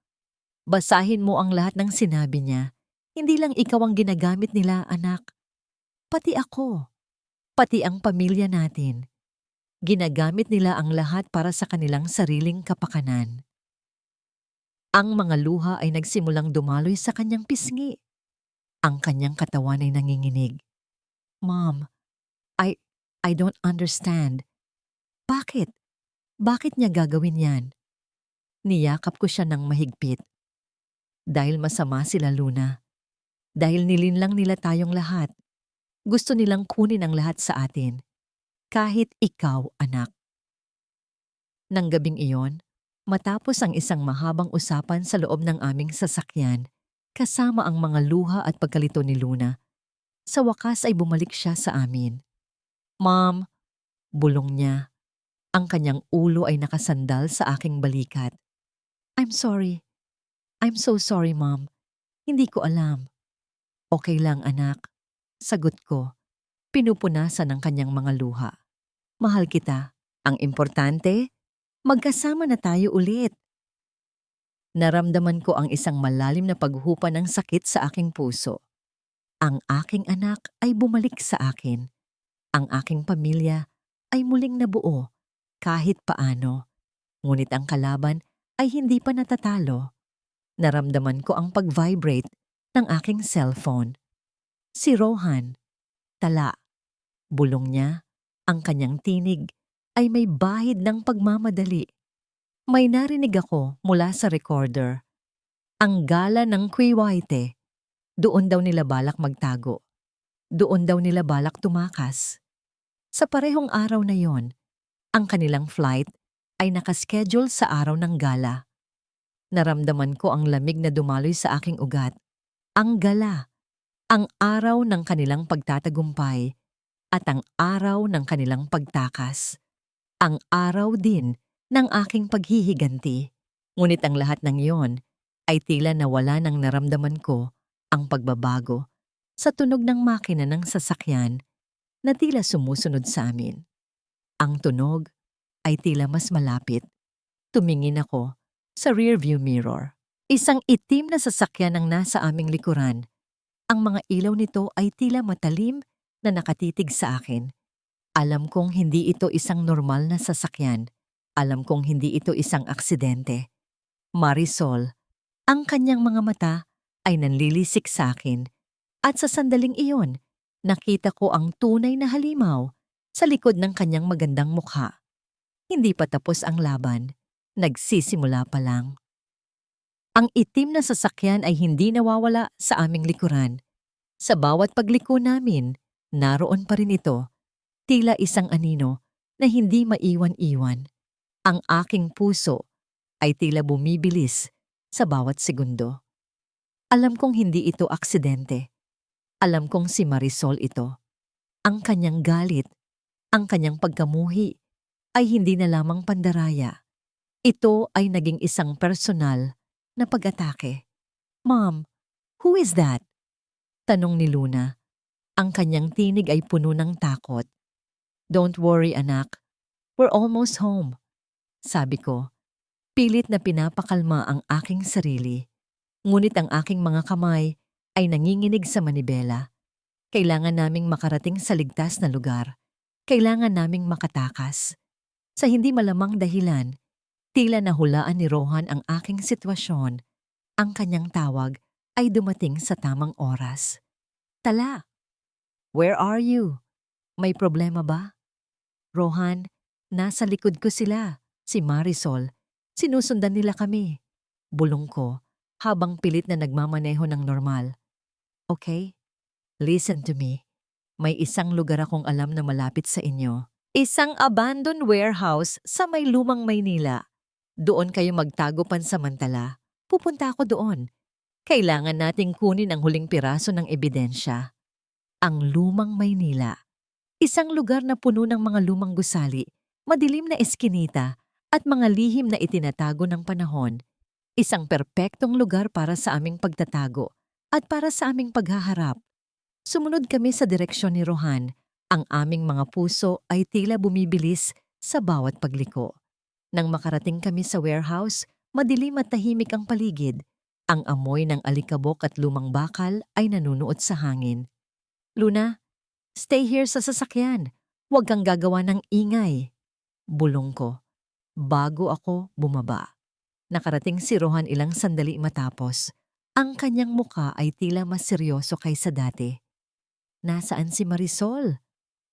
Basahin mo ang lahat ng sinabi niya. Hindi lang ikaw ang ginagamit nila, anak. Pati ako. Pati ang pamilya natin. Ginagamit nila ang lahat para sa kanilang sariling kapakanan. Ang mga luha ay nagsimulang dumaloy sa kanyang pisngi. Ang kanyang katawan ay nanginginig. Mom, I don't understand. Bakit? Bakit niya gagawin yan? Niyakap ko siya ng mahigpit. Dahil masama sila, Luna. Dahil nilinlang nila tayong lahat. Gusto nilang kunin ang lahat sa atin. Kahit ikaw, anak. Nang gabing iyon, matapos ang isang mahabang usapan sa loob ng aming sasakyan, kasama ang mga luha at pagkalito ni Luna, sa wakas ay bumalik siya sa amin. Mom, bulong niya. Ang kanyang ulo ay nakasandal sa aking balikat. I'm sorry. I'm so sorry, Mom. Hindi ko alam. Okay lang, anak. Sagot ko. Pinupunasan ng kanyang mga luha. Mahal kita. Ang importante, magkasama na tayo ulit. Naramdaman ko ang isang malalim na paghupa ng sakit sa aking puso. Ang aking anak ay bumalik sa akin. Ang aking pamilya ay muling nabuo kahit paano. Ngunit ang kalaban ay hindi pa natatalo. Naramdaman ko ang pag-vibrate ng aking cellphone. Si Rohan. Tala. Bulong niya. Ang kanyang tinig ay may bahid ng pagmamadali. May narinig ako mula sa recorder. Ang gala ng Kuwaite. Doon daw nila balak magtago. Doon daw nila balak tumakas. Sa parehong araw na yon, ang kanilang flight ay nakaschedule sa araw ng gala. Naramdaman ko ang lamig na dumaloy sa aking ugat. Ang gala, ang araw ng kanilang pagtatagumpay at ang araw ng kanilang pagtakas. Ang araw din ng aking paghihiganti. Ngunit ang lahat ng iyon ay tila nawala ng naramdaman ko ang pagbabago sa tunog ng makina ng sasakyan na tila sumusunod sa amin. Ang tunog ay tila mas malapit. Tumingin ako sa rearview mirror. Isang itim na sasakyan ang nasa aming likuran. Ang mga ilaw nito ay tila matalim na nakatitig sa akin. Alam kong hindi ito isang normal na sasakyan. Alam kong hindi ito isang aksidente. Marisol, ang kanyang mga mata ay nanlilisik sa akin. At sa sandaling iyon, nakita ko ang tunay na halimaw sa likod ng kanyang magandang mukha. Hindi pa tapos ang laban. Nagsisimula pa lang. Ang itim na sasakyan ay hindi nawawala sa aming likuran. Sa bawat pagliko namin, naroon pa rin ito. Tila isang anino na hindi maiwan-iwan. Ang aking puso ay tila bumibilis sa bawat segundo. Alam kong hindi ito aksidente. Alam kong si Marisol ito. Ang kanyang galit, ang kanyang pagkamuhi ay hindi na lamang pandaraya. Ito ay naging isang personal na pag-atake. Mom, who is that? Tanong ni Luna. Ang kanyang tinig ay puno ng takot. Don't worry, anak. We're almost home. Sabi ko, pilit na pinapakalma ang aking sarili. Ngunit ang aking mga kamay ay nanginginig sa manibela. Kailangan naming makarating sa ligtas na lugar. Kailangan naming makatakas. Sa hindi malamang dahilan, tila nahulaan ni Rohan ang aking sitwasyon. Ang kanyang tawag ay dumating sa tamang oras. Tala, where are you? May problema ba? Rohan, nasa likod ko sila. Si Marisol, sinusundan nila kami. Bulong ko, habang pilit na nagmamaneho ng normal. Okay? Listen to me. May isang lugar akong alam na malapit sa inyo. Isang abandoned warehouse sa may lumang Maynila. Doon kayo magtago pansamantala. Pupunta ako doon. Kailangan nating kunin ang huling piraso ng ebidensya. Ang lumang Maynila. Isang lugar na puno ng mga lumang gusali, madilim na eskinita, at mga lihim na itinatago ng panahon. Isang perpektong lugar para sa aming pagtatago at para sa aming paghaharap. Sumunod kami sa direksyon ni Rohan. Ang aming mga puso ay tila bumibilis sa bawat pagliko. Nang makarating kami sa warehouse, madilim at tahimik ang paligid. Ang amoy ng alikabok at lumang bakal ay nanunuot sa hangin. Luna, stay here sa sasakyan. Huwag kang gagawa ng ingay. Bulong ko. Bago ako bumaba. Nakarating si Rohan ilang sandali matapos. Ang kanyang muka ay tila mas seryoso kaysa dati. Nasaan si Marisol?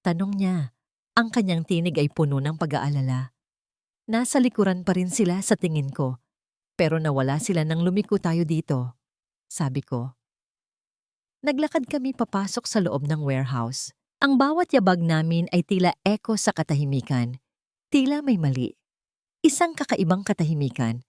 Tanong niya. Ang kanyang tinig ay puno ng pag-aalala. Nasa likuran pa rin sila sa tingin ko. Pero nawala sila nang lumiko tayo dito. Sabi ko. Naglakad kami papasok sa loob ng warehouse. Ang bawat yabag namin ay tila echo sa katahimikan. Tila may mali. Isang kakaibang katahimikan.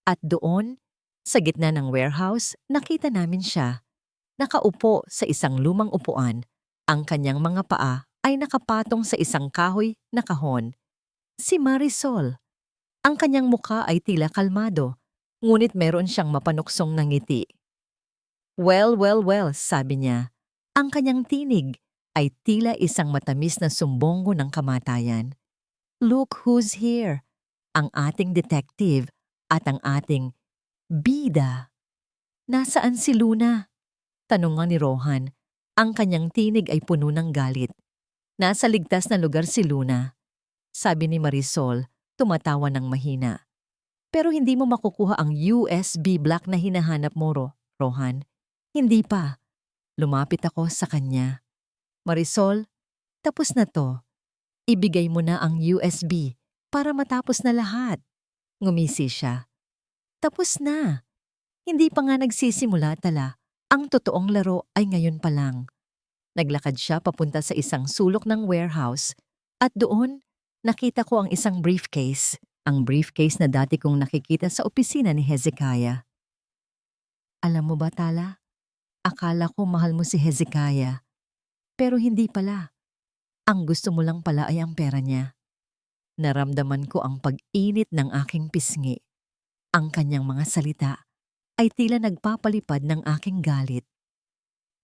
At doon, sa gitna ng warehouse, nakita namin siya. Nakaupo sa isang lumang upuan, ang kanyang mga paa ay nakapatong sa isang kahoy na kahon. Si Marisol. Ang kanyang mukha ay tila kalmado, ngunit meron siyang mapanuksong na ngiti. Well, well, well, sabi niya. Ang kanyang tinig ay tila isang matamis na sumbonggo ng kamatayan. Look who's here, ang ating detective at ang ating bida. Nasaan si Luna? Tanungan ni Rohan. Ang kanyang tinig ay puno ng galit. Nasa ligtas na lugar si Luna. Sabi ni Marisol, tumatawa ng mahina. Pero hindi mo makukuha ang USB block na hinahanap mo, Rohan. Hindi pa. Lumapit ako sa kanya. Marisol, tapos na to. Ibigay mo na ang USB para matapos na lahat. Ngumisi siya. Tapos na. Hindi pa nga nagsisimula tala. Ang totoong laro ay ngayon pa lang. Naglakad siya papunta sa isang sulok ng warehouse at doon nakita ko ang isang briefcase. Ang briefcase na dati kong nakikita sa opisina ni Hezekiah. Alam mo ba, Tala? Akala ko mahal mo si Hezekiah. Pero hindi pala. Ang gusto mo lang pala ay ang pera niya. Naramdaman ko ang pag-init ng aking pisngi. Ang kanyang mga salita ay tila nagpapalipad ng aking galit.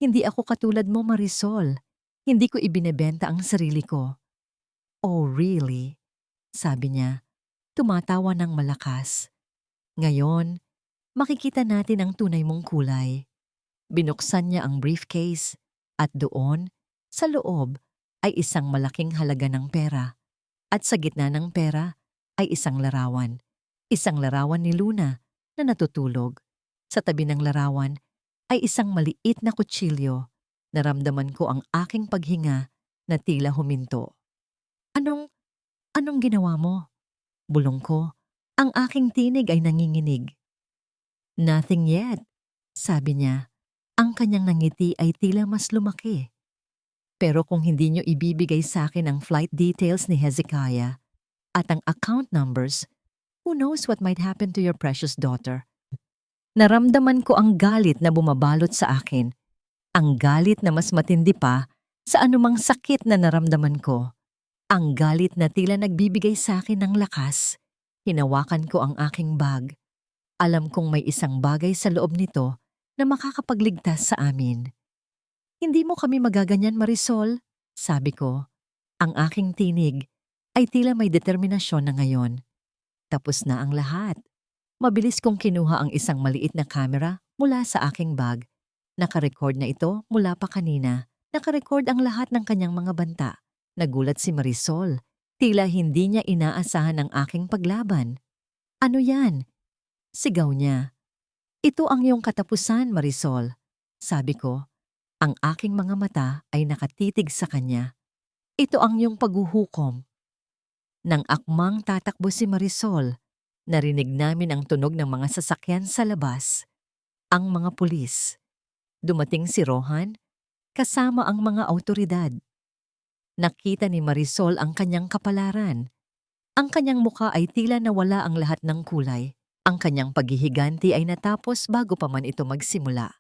Hindi ako katulad mo, Marisol. Hindi ko ibinebenta ang sarili ko. Oh, really? Sabi niya, tumatawa ng malakas. Ngayon, makikita natin ang tunay mong kulay. Binuksan niya ang briefcase at doon, sa loob, ay isang malaking halaga ng pera. At sa gitna ng pera ay isang larawan. Isang larawan ni Luna na natutulog. Sa tabi ng larawan ay isang maliit na kutsilyo. Naramdaman ko ang aking paghinga na tila huminto. Anong ginawa mo? Bulong ko. Ang aking tinig ay nanginginig. Nothing yet, sabi niya. Ang kanyang nangiti ay tila mas lumaki. Pero kung hindi niyo ibibigay sa akin ang flight details ni Hezekiah at ang account numbers, who knows what might happen to your precious daughter? Naramdaman ko ang galit na bumabalot sa akin. Ang galit na mas matindi pa sa anumang sakit na naramdaman ko. Ang galit na tila nagbibigay sa akin ng lakas. Hinawakan ko ang aking bag. Alam kong may isang bagay sa loob nito na makakapagligtas sa amin. Hindi mo kami magaganyan, Marisol, sabi ko. Ang aking tinig ay tila may determinasyon na ngayon. Tapos na ang lahat. Mabilis kong kinuha ang isang maliit na camera mula sa aking bag. Nakarecord na ito mula pa kanina. Nakarecord ang lahat ng kanyang mga banta. Nagulat si Marisol. Tila hindi niya inaasahan ang aking paglaban. Ano yan? Sigaw niya. Ito ang iyong katapusan, Marisol. Sabi ko. Ang aking mga mata ay nakatitig sa kanya. Ito ang iyong paghuhukom. Nang akmang tatakbo si Marisol, narinig namin ang tunog ng mga sasakyan sa labas. Ang mga pulis. Dumating si Rohan, kasama ang mga awtoridad. Nakita ni Marisol ang kanyang kapalaran. Ang kanyang mukha ay tila nawala ang lahat ng kulay. Ang kanyang paghihiganti ay natapos bago pa man ito magsimula.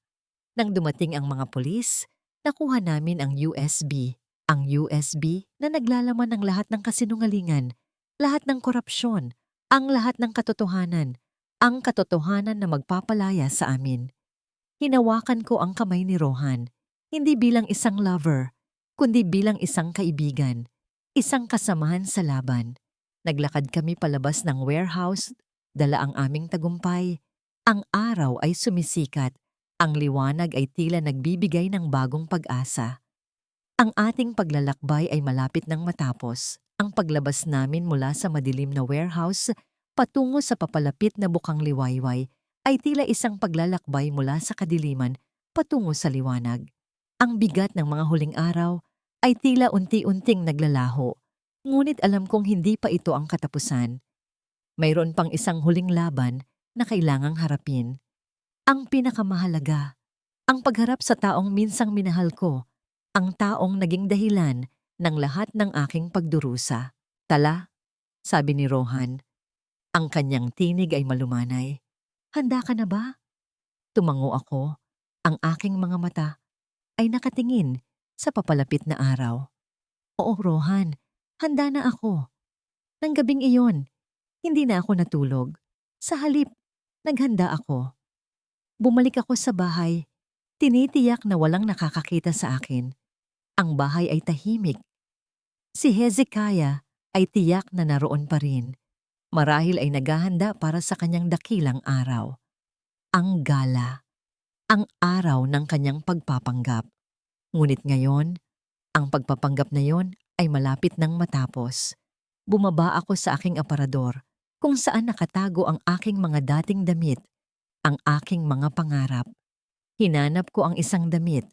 Nang dumating ang mga pulis, nakuha namin ang USB. Ang USB na naglalaman ng lahat ng kasinungalingan, lahat ng korupsyon, ang lahat ng katotohanan, ang katotohanan na magpapalaya sa amin. Hinawakan ko ang kamay ni Rohan, hindi bilang isang lover, kundi bilang isang kaibigan, isang kasamahan sa laban. Naglakad kami palabas ng warehouse, dala ang aming tagumpay. Ang araw ay sumisikat. Ang liwanag ay tila nagbibigay ng bagong pag-asa. Ang ating paglalakbay ay malapit nang matapos. Ang paglabas namin mula sa madilim na warehouse patungo sa papalapit na bukang liwayway ay tila isang paglalakbay mula sa kadiliman patungo sa liwanag. Ang bigat ng mga huling araw ay tila unti-unting naglalaho. Ngunit alam kong hindi pa ito ang katapusan. Mayroon pang isang huling laban na kailangang harapin. Ang pinakamahalaga, ang pagharap sa taong minsang minahal ko, ang taong naging dahilan ng lahat ng aking pagdurusa. Tala, sabi ni Rohan. Ang kanyang tinig ay malumanay. Handa ka na ba? Tumango ako. Ang aking mga mata ay nakatingin sa papalapit na araw. Oo, Rohan. Handa na ako. Nang gabing iyon, hindi na ako natulog. Sa halip, naghanda ako. Bumalik ako sa bahay. Tinitiyak na walang nakakakita sa akin. Ang bahay ay tahimik. Si Hezekiah ay tiyak na naroon pa rin. Marahil ay naghahanda para sa kanyang dakilang araw. Ang gala. Ang araw ng kanyang pagpapanggap. Ngunit ngayon, ang pagpapanggap na yon ay malapit nang matapos. Bumaba ako sa aking aparador kung saan nakatago ang aking mga dating damit, ang aking mga pangarap. Hinanap ko ang isang damit,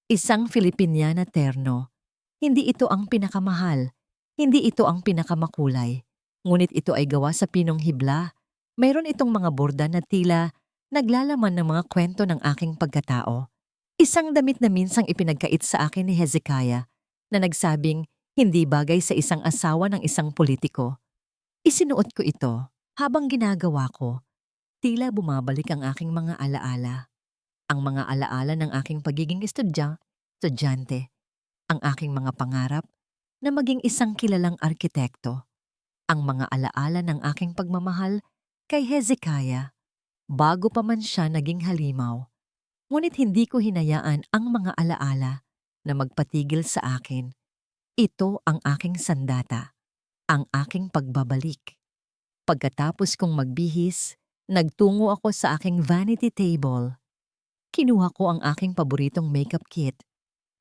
isang Filipiniana terno. Hindi ito ang pinakamahal, hindi ito ang pinakamakulay. Ngunit ito ay gawa sa pinong hibla. Mayroon itong mga borda na tila naglalaman ng mga kwento ng aking pagkatao. Isang damit na minsang ipinagkait sa akin ni Hezekiah na nagsabing hindi bagay sa isang asawa ng isang politiko. Isinuot ko ito habang ginagawa ko. Tila bumabalik ang aking mga alaala. Ang mga alaala ng aking pagiging estudyante, ang aking mga pangarap na maging isang kilalang arkitekto, ang mga alaala ng aking pagmamahal kay Hezekiah bago pa man siya naging halimaw. Ngunit hindi ko hinayaan ang mga alaala na magpatigil sa akin. Ito ang aking sandata, ang aking pagbabalik. Pagkatapos kong magbihis, nagtungo ako sa aking vanity table. Kinuha ko ang aking paboritong makeup kit,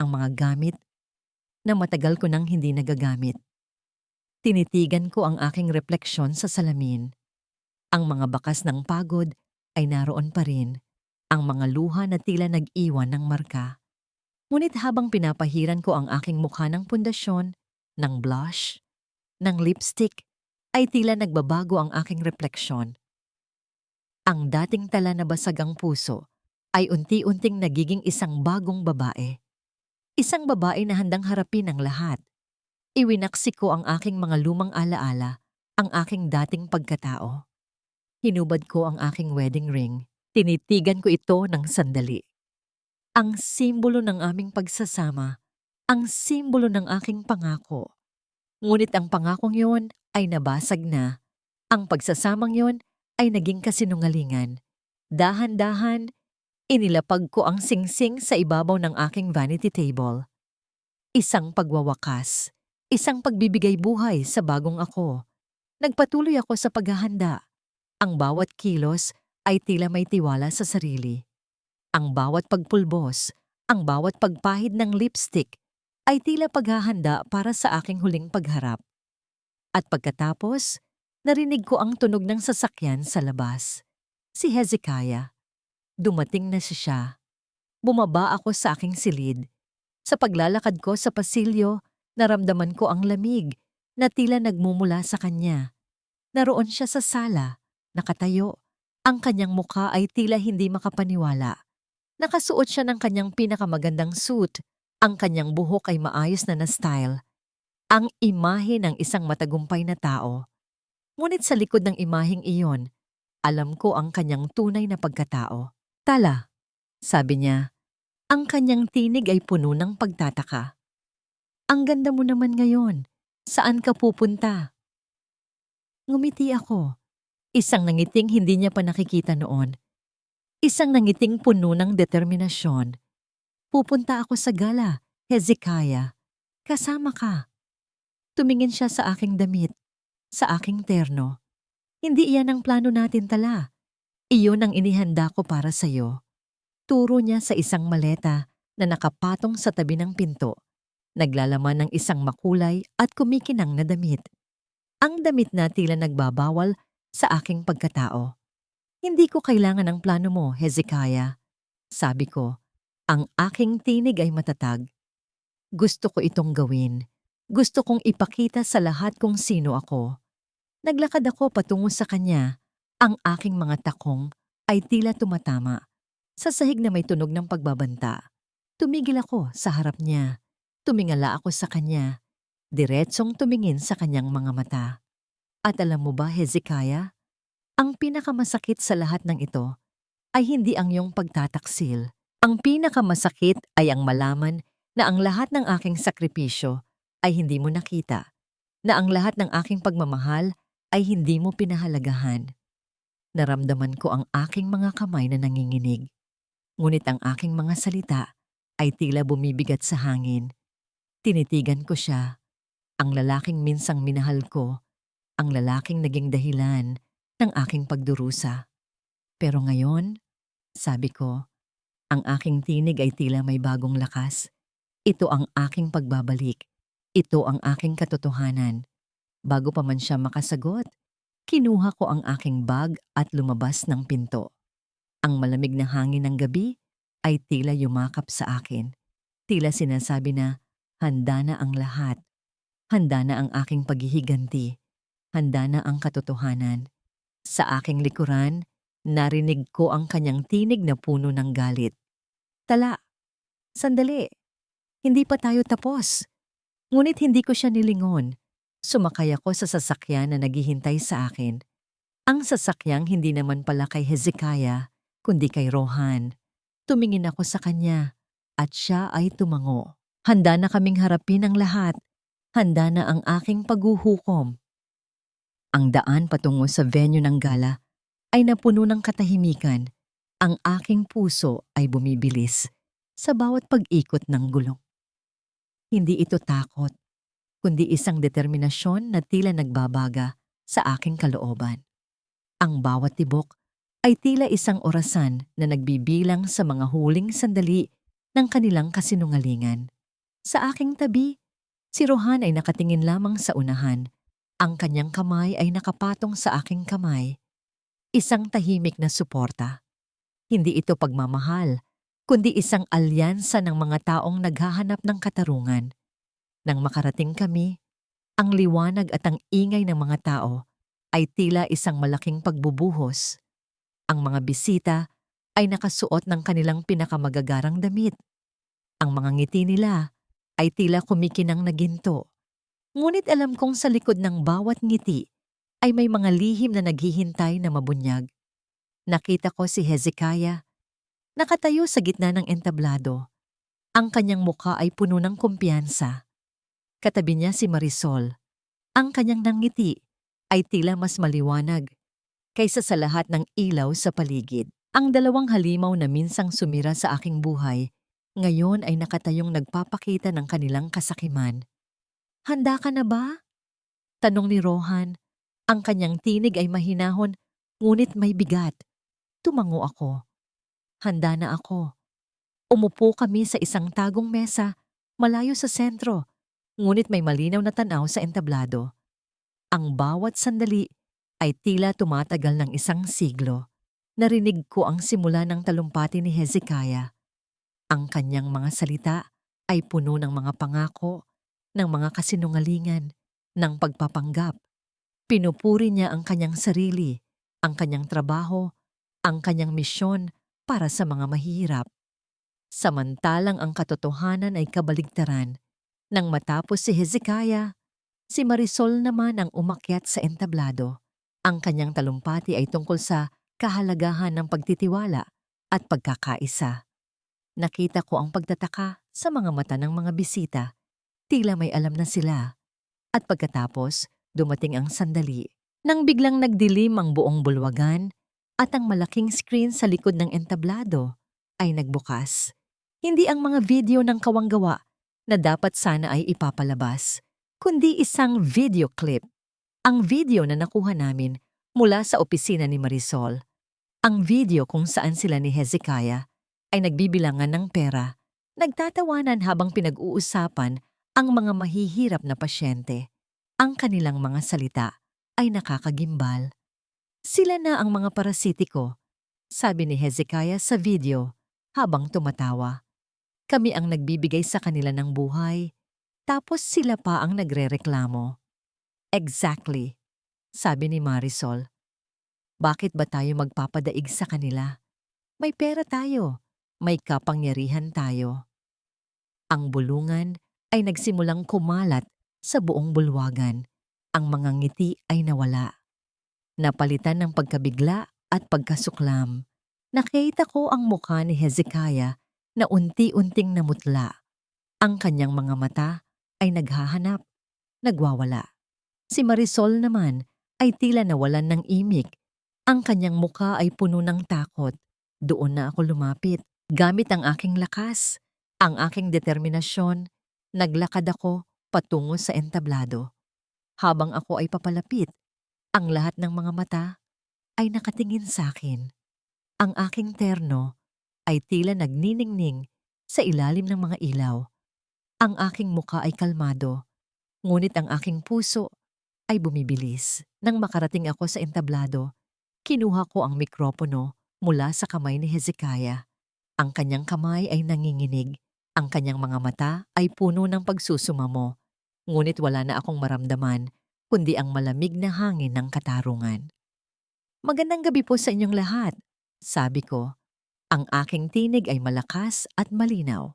ang mga gamit na matagal ko nang hindi nagagamit. Tinitigan ko ang aking refleksyon sa salamin. Ang mga bakas ng pagod ay naroon pa rin, ang mga luha na tila nag-iwan ng marka. Ngunit habang pinapahiran ko ang aking mukha ng pundasyon, ng blush, ng lipstick, ay tila nagbabago ang aking refleksyon. Ang dating tala na basag ang puso ay unti-unting nagiging isang bagong babae. Isang babae na handang harapin ang lahat. Iwinaksi ko ang aking mga lumang alaala, ang aking dating pagkatao. Hinubad ko ang aking wedding ring. Tinitigan ko ito ng sandali. Ang simbolo ng aming pagsasama, ang simbolo ng aking pangako. Ngunit ang pangakong yon ay nabasag na. Ang pagsasamang yon ay naging kasinungalingan. Dahan-dahan, inilapag ko ang singsing sa ibabaw ng aking vanity table. Isang pagwawakas, isang pagbibigay buhay sa bagong ako. Nagpatuloy ako sa paghahanda. Ang bawat kilos ay tila may tiwala sa sarili. Ang bawat pagpulbos, ang bawat pagpahid ng lipstick ay tila paghahanda para sa aking huling pagharap. At pagkatapos, narinig ko ang tunog ng sasakyan sa labas. Si Hezekiah. Dumating na siya. Bumaba ako sa aking silid. Sa paglalakad ko sa pasilyo, naramdaman ko ang lamig na tila nagmumula sa kanya. Naroon siya sa sala, nakatayo. Ang kanyang mukha ay tila hindi makapaniwala. Nakasuot siya ng kanyang pinakamagandang suit. Ang kanyang buhok ay maayos na na-style. Ang imahe ng isang matagumpay na tao. Ngunit sa likod ng imaheng iyon, alam ko ang kanyang tunay na pagkatao. Tala, sabi niya. Ang kanyang tinig ay puno ng pagtataka. Ang ganda mo naman ngayon. Saan ka pupunta? Ngumiti ako. Isang nangiting hindi niya pa nakikita noon. Isang nangiting puno ng determinasyon. Pupunta ako sa gala, Hezekiah. Kasama ka. Tumingin siya sa aking damit, sa aking terno. Hindi iyan ang plano natin, Tala. Iyon ang inihanda ko para sa'yo. Turo niya sa isang maleta na nakapatong sa tabi ng pinto. Naglalaman ng isang makulay at kumikinang na damit. Ang damit na tila nagbabawal sa aking pagkatao. Hindi ko kailangan ng plano mo, Hezekiah. Sabi ko, ang aking tinig ay matatag. Gusto ko itong gawin. Gusto kong ipakita sa lahat kung sino ako. Naglakad ako patungo sa kanya. Ang aking mga takong ay tila tumatama. Sa sahig na may tunog ng pagbabanta. Tumigil ako sa harap niya. Tumingala ako sa kanya. Diretsong tumingin sa kanyang mga mata. At alam mo ba, Hezekiah? Ang pinakamasakit sa lahat ng ito ay hindi ang iyong pagtataksil. Ang pinakamasakit ay ang malaman na ang lahat ng aking sakripisyo ay hindi mo nakita, na ang lahat ng aking pagmamahal ay hindi mo pinahalagahan. Naramdaman ko ang aking mga kamay na nanginginig, ngunit ang aking mga salita ay tila bumibigat sa hangin. Tinitigan ko siya, ang lalaking minsang minahal ko, ang lalaking naging dahilan ng aking pagdurusa. Pero ngayon, sabi ko, ang aking tinig ay tila may bagong lakas. Ito ang aking pagbabalik. Ito ang aking katotohanan. Bago pa man siya makasagot, kinuha ko ang aking bag at lumabas ng pinto. Ang malamig na hangin ng gabi ay tila yumakap sa akin. Tila sinasabi na, handa na ang lahat. Handa na ang aking paghihiganti. Handa na ang katotohanan. Sa aking likuran, narinig ko ang kanyang tinig na puno ng galit. Tala, sandali. Hindi pa tayo tapos. Ngunit hindi ko siya nilingon. Sumakay ako sa sasakyan na naghihintay sa akin. Ang sasakyang hindi naman pala kay Hezekiah, kundi kay Rohan. Tumingin ako sa kanya at siya ay tumango. Handa na kaming harapin ang lahat. Handa na ang aking paghuhukom. Ang daan patungo sa venue ng gala ay napuno ng katahimikan. Ang aking puso ay bumibilis sa bawat pag-ikot ng gulong. Hindi ito takot, kundi isang determinasyon na tila nagbabaga sa aking kalooban. Ang bawat tibok ay tila isang orasan na nagbibilang sa mga huling sandali ng kanilang kasinungalingan. Sa aking tabi, si Rohan ay nakatingin lamang sa unahan. Ang kanyang kamay ay nakapatong sa aking kamay. Isang tahimik na suporta. Hindi ito pagmamahal, kundi isang alyansa ng mga taong naghahanap ng katarungan. Nang makarating kami, ang liwanag at ang ingay ng mga tao ay tila isang malaking pagbubuhos. Ang mga bisita ay nakasuot ng kanilang pinakamagagarang damit. Ang mga ngiti nila ay tila kumikinang na ginto. Ngunit alam kong sa likod ng bawat ngiti ay may mga lihim na naghihintay na mabunyag. Nakita ko si Hezekiah, nakatayo sa gitna ng entablado. Ang kanyang mukha ay puno ng kumpiyansa. Katabi niya si Marisol. Ang kanyang nangiti ay tila mas maliwanag kaysa sa lahat ng ilaw sa paligid. Ang dalawang halimaw na minsang sumira sa aking buhay, ngayon ay nakatayong nagpapakita ng kanilang kasakiman. Handa ka na ba? Tanong ni Rohan. Ang kanyang tinig ay mahinahon, ngunit may bigat. Tumango ako. Handa na ako. Umupo kami sa isang tagong mesa, malayo sa sentro, ngunit may malinaw na tanaw sa entablado. Ang bawat sandali ay tila tumatagal ng isang siglo. Narinig ko ang simula ng talumpati ni Hezekiah. Ang kanyang mga salita ay puno ng mga pangako, ng mga kasinungalingan, ng pagpapanggap. Pinupuri niya ang kanyang sarili, ang kanyang trabaho, ang kanyang misyon para sa mga mahihirap. Samantalang ang katotohanan ay kabaligtaran. Nang matapos si Hezekiah, si Marisol naman ang umakyat sa entablado. Ang kanyang talumpati ay tungkol sa kahalagahan ng pagtitiwala at pagkakaisa. Nakita ko ang pagtataka sa mga mata ng mga bisita. Tila may alam na sila. At pagkatapos, dumating ang sandali nang biglang nagdilim ang buong bulwagan at ang malaking screen sa likod ng entablado ay nagbukas. Hindi ang mga video ng kawanggawa na dapat sana ay ipapalabas, kundi isang video clip. Ang video na nakuha namin mula sa opisina ni Marisol. Ang video kung saan sila ni Hezekiah ay nagbibilangan ng pera, nagtatawanan habang pinag-uusapan ang mga mahihirap na pasyente. Ang kanilang mga salita ay nakakagimbal. Sila na ang mga parasitiko, sabi ni Hezekiah sa video habang tumatawa. Kami ang nagbibigay sa kanila ng buhay, tapos sila pa ang nagrereklamo. Exactly, sabi ni Marisol. Bakit ba tayo magpapadaig sa kanila? May pera tayo, may kapangyarihan tayo. Ang bulungan ay nagsimulang kumalat sa buong bulwagan. Ang mga ngiti ay nawala. Napalitan ng pagkabigla at pagkasuklam. Nakita ko ang mukha ni Hezekiah na unti-unting namutla. Ang kanyang mga mata ay naghahanap, nagwawala. Si Marisol naman ay tila nawalan ng imik. Ang kanyang muka ay puno ng takot. Doon na ako lumapit. Gamit ang aking lakas, ang aking determinasyon, naglakad ako patungo sa entablado. Habang ako ay papalapit, ang lahat ng mga mata ay nakatingin sa akin. Ang aking terno ay tila nagniningning sa ilalim ng mga ilaw. Ang aking muka ay kalmado, ngunit ang aking puso ay bumibilis. Nang makarating ako sa entablado, kinuha ko ang mikropono mula sa kamay ni Hezekiah. Ang kanyang kamay ay nanginginig, ang kanyang mga mata ay puno ng pagsusumamo, ngunit wala na akong maramdaman kundi ang malamig na hangin ng katarungan. "Magandang gabi po sa inyong lahat," sabi ko. Ang aking tinig ay malakas at malinaw.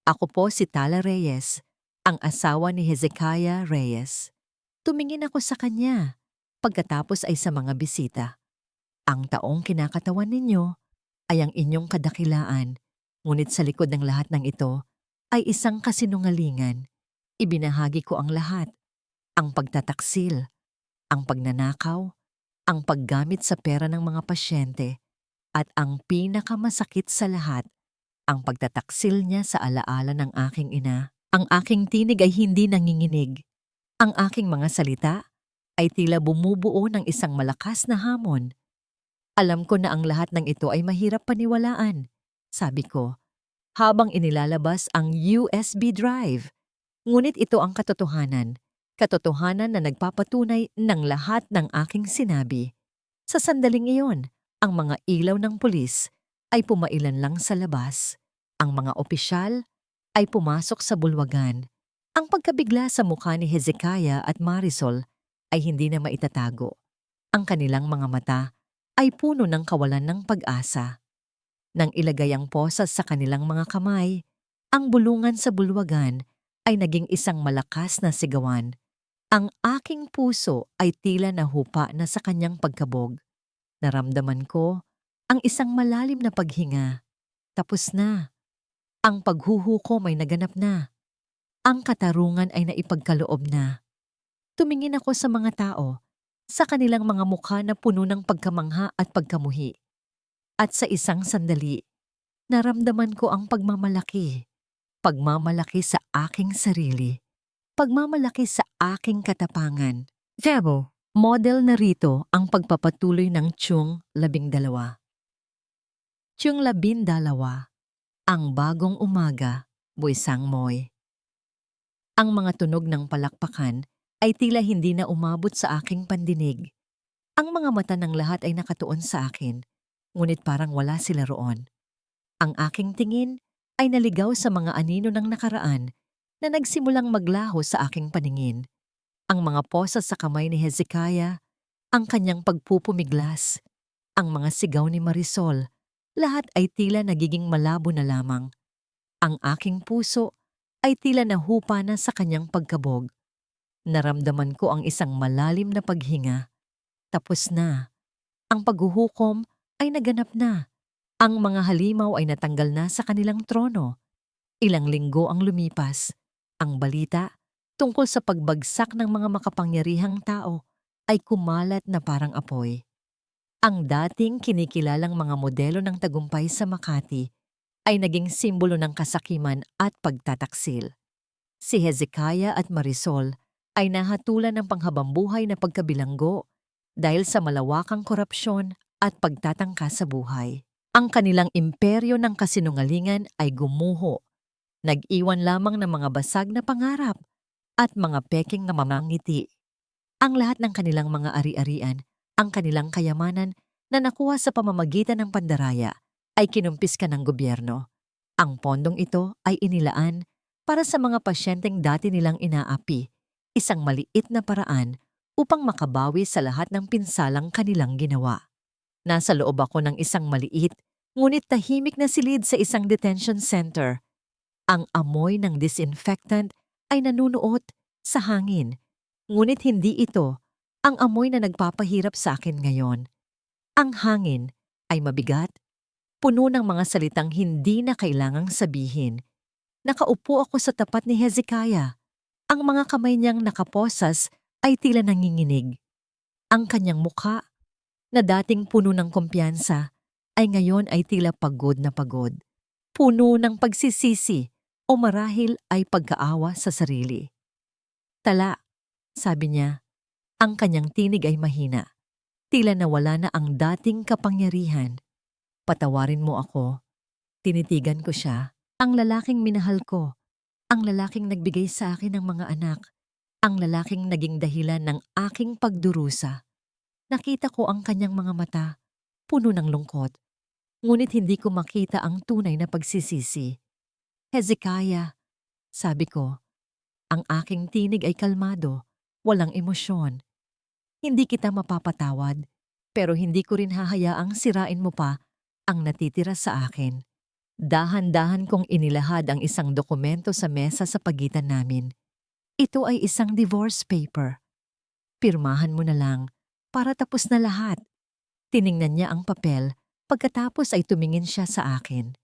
Ako po si Tala Reyes, ang asawa ni Hezekiah Reyes. Tumingin ako sa kanya, pagkatapos ay sa mga bisita. "Ang taong kinakatawan ninyo ay ang inyong kadakilaan, ngunit sa likod ng lahat ng ito ay isang kasinungalingan. Ibinahagi ko ang lahat, ang pagtataksil, ang pagnanakaw, ang paggamit sa pera ng mga pasyente, at ang pinakamasakit sa lahat, ang pagtataksil niya sa alaala ng aking ina." Ang aking tinig ay hindi nanginginig. Ang aking mga salita ay tila bumubuo ng isang malakas na hamon. "Alam ko na ang lahat ng ito ay mahirap paniwalaan," sabi ko, habang inilalabas ang USB drive. Ngunit ito ang katotohanan. Katotohanan na nagpapatunay ng lahat ng aking sinabi. Sa sandaling iyon, ang mga ilaw ng pulis ay pumailan lang sa labas. Ang mga opisyal ay pumasok sa bulwagan. Ang pagkabigla sa mukha ni Hezekiah at Marisol ay hindi na maitatago. Ang kanilang mga mata ay puno ng kawalan ng pag-asa. Nang ilagay ang posas sa kanilang mga kamay, ang bulungan sa bulwagan ay naging isang malakas na sigawan. Ang aking puso ay tila nahupa na sa kanyang pagkabog. Naramdaman ko ang isang malalim na paghinga. Tapos na. Ang paghuhukom ay naganap na. Ang katarungan ay naipagkaloob na. Tumingin ako sa mga tao, sa kanilang mga mukha na puno ng pagkamangha at pagkamuhi. At sa isang sandali, naramdaman ko ang pagmamalaki. Pagmamalaki sa aking sarili. Pagmamalaki sa aking katapangan. Tebo, model na rito ang pagpapatuloy ng Tiyong 12. Tiyong 12, ang bagong umaga, Buisang Moy. Ang mga tunog ng palakpakan ay tila hindi na umabot sa aking pandinig. Ang mga mata ng lahat ay nakatuon sa akin, ngunit parang wala sila roon. Ang aking tingin ay naligaw sa mga anino ng nakaraan na nagsimulang maglaho sa aking paningin. Ang mga posas sa kamay ni Hezekiah, ang kanyang pagpupumiglas, ang mga sigaw ni Marisol, lahat ay tila nagiging malabo na lamang. Ang aking puso ay tila nahupa na sa kanyang pagkabog. Naramdaman ko ang isang malalim na paghinga. Tapos na. Ang paghuhukom ay naganap na. Ang mga halimaw ay natanggal na sa kanilang trono. Ilang linggo ang lumipas. Ang balita tungkol sa pagbagsak ng mga makapangyarihang tao ay kumalat na parang apoy. Ang dating kinikilalang mga modelo ng tagumpay sa Makati ay naging simbolo ng kasakiman at pagtataksil. Si Hezekiah at Marisol ay nahatulan ng panghabambuhay na pagkabilanggo dahil sa malawakang korupsyon at pagtatangka sa buhay. Ang kanilang imperyo ng kasinungalingan ay gumuho. Nag-iwan lamang ng mga basag na pangarap at mga peking na mamangiti. Ang lahat ng kanilang mga ari-arian, ang kanilang kayamanan na nakuha sa pamamagitan ng pandaraya ay kinumpiska ng gobyerno. Ang pondong ito ay inilaan para sa mga pasyenteng dati nilang inaapi, isang maliit na paraan upang makabawi sa lahat ng pinsalang kanilang ginawa. Nasa loob ako ng isang maliit, ngunit tahimik na silid sa isang detention center. Ang amoy ng disinfectant ay nanunuot sa hangin, ngunit hindi ito ang amoy na nagpapahirap sa akin ngayon. Ang hangin ay mabigat, puno ng mga salitang hindi na kailangang sabihin. Nakaupo ako sa tapat ni Hezekiah. Ang mga kamay niyang nakaposas ay tila nanginginig. Ang kanyang mukha, na dating puno ng kumpiyansa, ay ngayon ay tila pagod na pagod. Puno ng pagsisisi o marahil ay pagkaawa sa sarili. Tala, sabi niya, ang kanyang tinig ay mahina. Tila nawala na ang dating kapangyarihan. Patawarin mo ako. Tinitigan ko siya. Ang lalaking minahal ko. Ang lalaking nagbigay sa akin ng mga anak. Ang lalaking naging dahilan ng aking pagdurusa. Nakita ko ang kanyang mga mata, puno ng lungkot. Ngunit hindi ko makita ang tunay na pagsisisi. Hezekiah, sabi ko, ang aking tinig ay kalmado, walang emosyon. Hindi kita mapapatawad, pero hindi ko rin hahayaang sirain mo pa ang natitira sa akin. Dahan-dahan kong inilahad ang isang dokumento sa mesa sa pagitan namin. Ito ay isang divorce paper. Pirmahan mo na lang para tapos na lahat. Tiningnan niya ang papel, pagkatapos ay tumingin siya sa akin.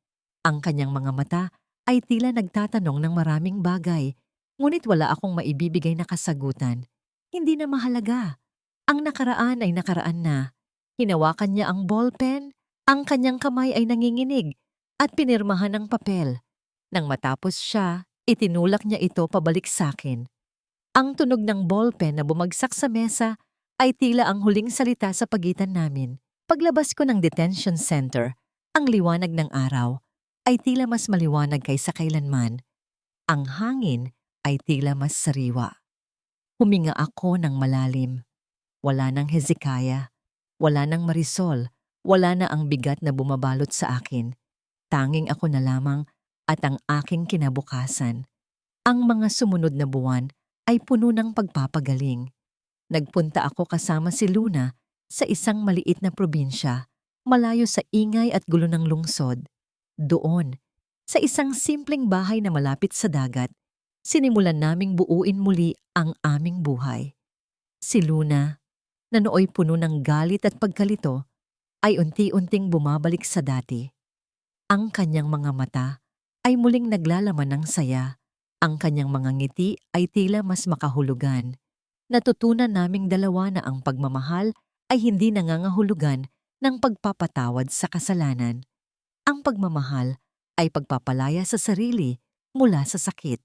Ang kanyang mga mata ay tila nagtatanong ng maraming bagay, ngunit wala akong maibibigay na kasagutan. Hindi na mahalaga. Ang nakaraan ay nakaraan na. Hinawakan niya ang ballpen, ang kanyang kamay ay nanginginig, at pinirmahan ang papel. Nang matapos siya, itinulak niya ito pabalik sa akin. Ang tunog ng ballpen na bumagsak sa mesa ay tila ang huling salita sa pagitan namin. Paglabas ko ng detention center, ang liwanag ng araw ay tila mas maliwanag kaysa kailanman. Ang hangin ay tila mas sariwa. Huminga ako ng malalim. Wala nang Hezekiah, wala nang Marisol, wala na ang bigat na bumabalot sa akin. Tanging ako na lamang at ang aking kinabukasan. Ang mga sumunod na buwan ay puno ng pagpapagaling. Nagpunta ako kasama si Luna sa isang maliit na probinsya, malayo sa ingay at gulo ng lungsod. Doon, sa isang simpleng bahay na malapit sa dagat, sinimulan naming buuin muli ang aming buhay. Si Luna, na nooy puno ng galit at pagkalito, ay unti-unting bumabalik sa dati. Ang kanyang mga mata ay muling naglalaman ng saya. Ang kanyang mga ngiti ay tila mas makahulugan. Natutunan naming dalawa na ang pagmamahal ay hindi nangangahulugan ng pagpapatawad sa kasalanan. Ang pagmamahal ay pagpapalaya sa sarili mula sa sakit.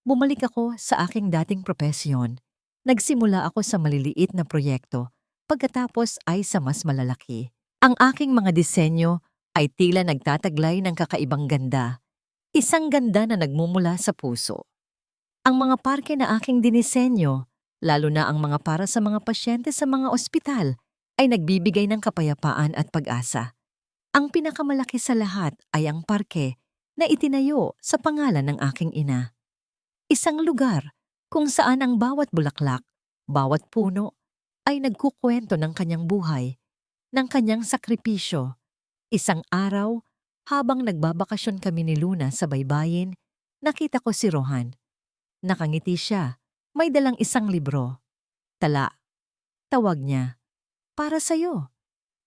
Bumalik ako sa aking dating propesyon. Nagsimula ako sa maliliit na proyekto, pagkatapos ay sa mas malalaki. Ang aking mga disenyo ay tila nagtataglay ng kakaibang ganda. Isang ganda na nagmumula sa puso. Ang mga parke na aking dinisenyo, lalo na ang mga para sa mga pasyente sa mga ospital, ay nagbibigay ng kapayapaan at pag-asa. Ang pinakamalaki sa lahat ay ang parke na itinayo sa pangalan ng aking ina. Isang lugar kung saan ang bawat bulaklak, bawat puno, ay nagkukwento ng kanyang buhay, ng kanyang sakripisyo. Isang araw, habang nagbabakasyon kami ni Luna sa baybayin, nakita ko si Rohan. Nakangiti siya, may dalang isang libro. Tala, tawag niya. Para sa'yo.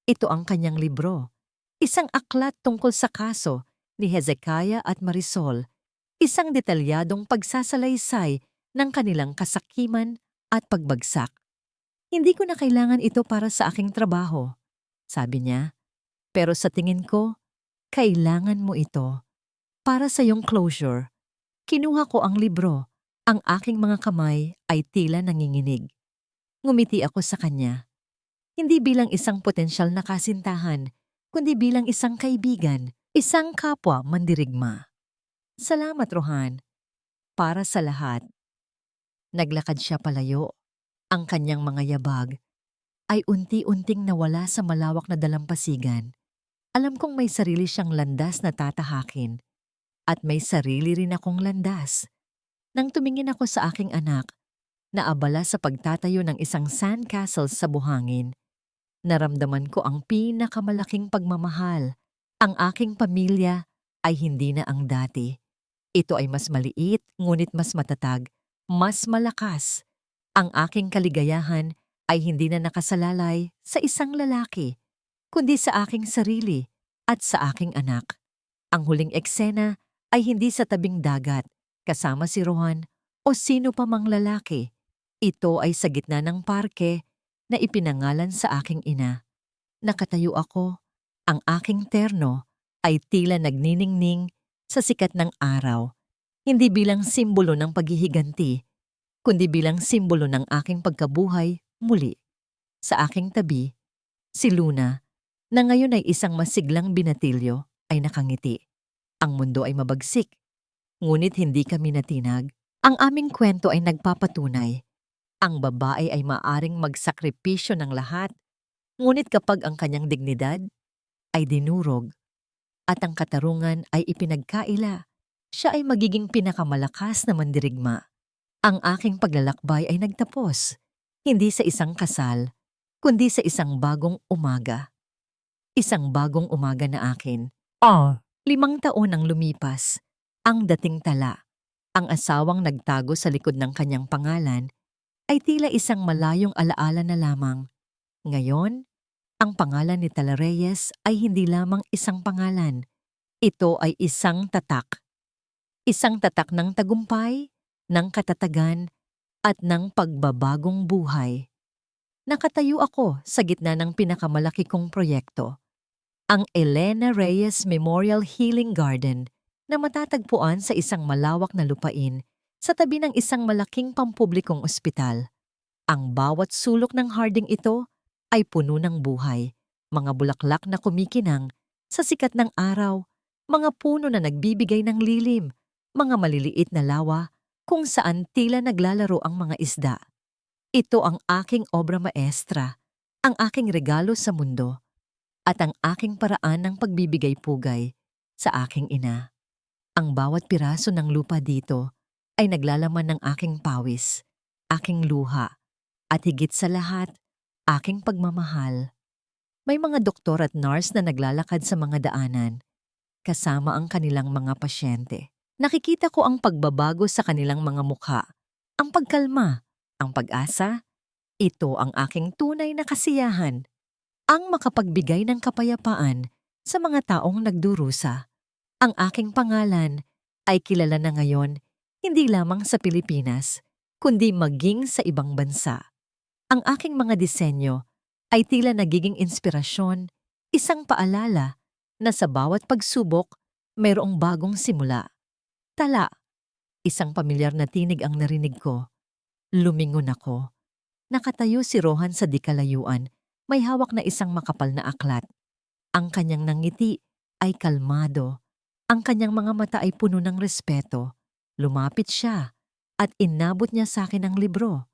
Ito ang kanyang libro. Isang aklat tungkol sa kaso ni Hezekiah at Marisol. Isang detalyadong pagsasalaysay ng kanilang kasakiman at pagbagsak. Hindi ko na kailangan ito para sa aking trabaho, sabi niya. Pero sa tingin ko, kailangan mo ito para sa iyong closure. Kinuha ko ang libro. Ang aking mga kamay ay tila nanginginig. Ngumiti ako sa kanya. Hindi bilang isang potensyal na kasintahan, kundi bilang isang kaibigan, isang kapwa mandirigma. Salamat, Rohan. Para sa lahat. Naglakad siya palayo. Ang kanyang mga yabag ay unti-unting nawala sa malawak na dalampasigan. Alam kong may sarili siyang landas na tatahakin. At may sarili rin akong landas. Nang tumingin ako sa aking anak, naabala sa pagtatayo ng isang sandcastle sa buhangin, naramdaman ko ang pinakamalaking pagmamahal. Ang aking pamilya ay hindi na ang dati. Ito ay mas maliit, ngunit mas matatag, mas malakas. Ang aking kaligayahan ay hindi na nakasalalay sa isang lalaki, kundi sa aking sarili at sa aking anak. Ang huling eksena ay hindi sa tabing dagat, kasama si Rohan o sino pa mang lalaki. Ito ay sa gitna ng parke na ipinangalan sa aking ina. Nakatayo ako, ang aking terno ay tila nagniningning sa sikat ng araw, hindi bilang simbolo ng paghihiganti, kundi bilang simbolo ng aking pagkabuhay muli. Sa aking tabi, si Luna, na ngayon ay isang masiglang binatilyo, ay nakangiti. Ang mundo ay mabagsik, ngunit hindi kami natinag. Ang aming kwento ay nagpapatunay. Ang babae ay maaring magsakripisyo ng lahat, ngunit kapag ang kanyang dignidad ay dinurog at ang katarungan ay ipinagkaila, siya ay magiging pinakamalakas na mandirigma. Ang aking paglalakbay ay nagtapos, hindi sa isang kasal, kundi sa isang bagong umaga. Isang bagong umaga na akin. 5 taon ang lumipas. Ang dating tala, ang asawang nagtago sa likod ng kanyang pangalan, ay tila isang malayong alaala na lamang. Ngayon, ang pangalan ni Tala Reyes ay hindi lamang isang pangalan. Ito ay isang tatak. Isang tatak ng tagumpay, ng katatagan, at ng pagbabagong buhay. Nakatayo ako sa gitna ng pinakamalaki kong proyekto, ang Elena Reyes Memorial Healing Garden, na matatagpuan sa isang malawak na lupain sa tabi ng isang malaking pampublikong ospital. Ang bawat sulok ng harding ito ay puno ng buhay, mga bulaklak na kumikinang sa sikat ng araw, mga puno na nagbibigay ng lilim, mga maliliit na lawa kung saan tila naglalaro ang mga isda. Ito ang aking obra maestra, ang aking regalo sa mundo, at ang aking paraan ng pagbibigay pugay sa aking ina. Ang bawat piraso ng lupa dito ay naglalaman ng aking pawis, aking luha, at higit sa lahat, aking pagmamahal. May mga doktor at nurse na naglalakad sa mga daanan, kasama ang kanilang mga pasyente. Nakikita ko ang pagbabago sa kanilang mga mukha, ang pagkalma, ang pag-asa. Ito ang aking tunay na kasiyahan, ang makapagbigay ng kapayapaan sa mga taong nagdurusa. Ang aking pangalan ay kilala na ngayon hindi lamang sa Pilipinas, kundi maging sa ibang bansa. Ang aking mga disenyo ay tila nagiging inspirasyon, isang paalala na sa bawat pagsubok mayroong bagong simula. Tala, isang pamilyar na tinig ang narinig ko. Lumingon ako. Nakatayo si Rohan sa di kalayuan, may hawak na isang makapal na aklat. Ang kanyang nangiti ay kalmado. Ang kanyang mga mata ay puno ng respeto. Lumapit siya at inabot niya sa akin ang libro.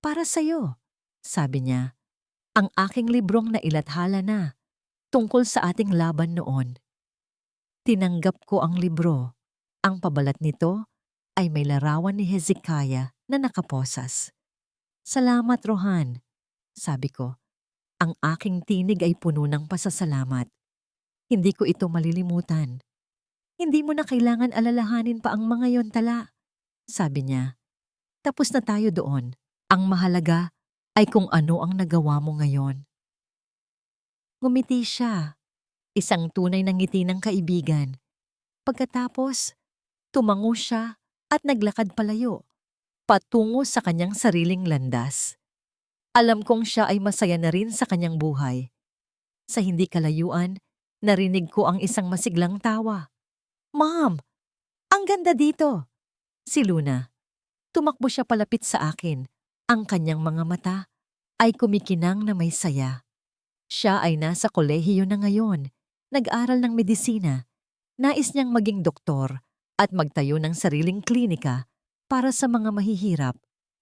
Para sa'yo, sabi niya. Ang aking librong nailathala na, tungkol sa ating laban noon. Tinanggap ko ang libro. Ang pabalat nito ay may larawan ni Hezekiah na nakaposas. Salamat, Rohan, sabi ko. Ang aking tinig ay puno ng pasasalamat. Hindi ko ito malilimutan. Hindi mo na kailangan alalahanin pa ang mga yon, Tala, sabi niya. Tapos na tayo doon. Ang mahalaga ay kung ano ang nagawa mo ngayon. Ngumiti siya, isang tunay na ngiti ng kaibigan. Pagkatapos, tumango siya at naglakad palayo, patungo sa kanyang sariling landas. Alam kong siya ay masaya na rin sa kanyang buhay. Sa hindi kalayuan, narinig ko ang isang masiglang tawa. Ma'am, ang ganda dito! Si Luna. Tumakbo siya palapit sa akin. Ang kanyang mga mata ay kumikinang na may saya. Siya ay nasa kolehiyo na ngayon, nag-aral ng medisina. Nais niyang maging doktor at magtayo ng sariling klinika para sa mga mahihirap.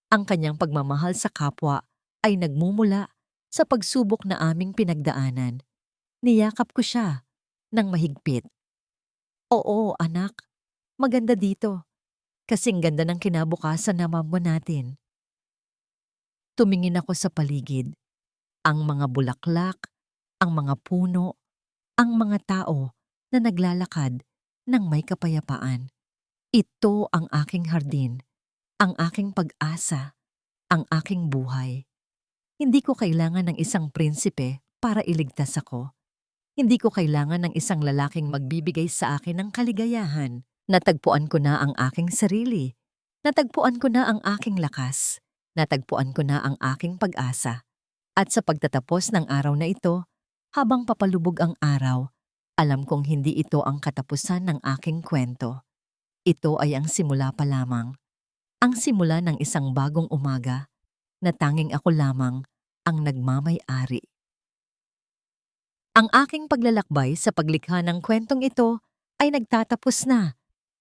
Ang kanyang pagmamahal sa kapwa ay nagmumula sa pagsubok na aming pinagdaanan. Niyakap ko siya ng mahigpit. Oo, anak. Maganda dito. Kasing ganda ng kinabukasan na mamo natin. Tumingin ako sa paligid. Ang mga bulaklak, ang mga puno, ang mga tao na naglalakad ng may kapayapaan. Ito ang aking hardin, ang aking pag-asa, ang aking buhay. Hindi ko kailangan ng isang prinsipe para iligtas ako. Hindi ko kailangan ng isang lalaking magbibigay sa akin ng kaligayahan. Natagpuan ko na ang aking sarili. Natagpuan ko na ang aking lakas. Natagpuan ko na ang aking pag-asa. At sa pagtatapos ng araw na ito, habang papalubog ang araw, alam kong hindi ito ang katapusan ng aking kwento. Ito ay ang simula pa lamang. Ang simula ng isang bagong umaga na tanging ako lamang ang nagmamay-ari. Ang aking paglalakbay sa paglikha ng kwentong ito ay nagtatapos na.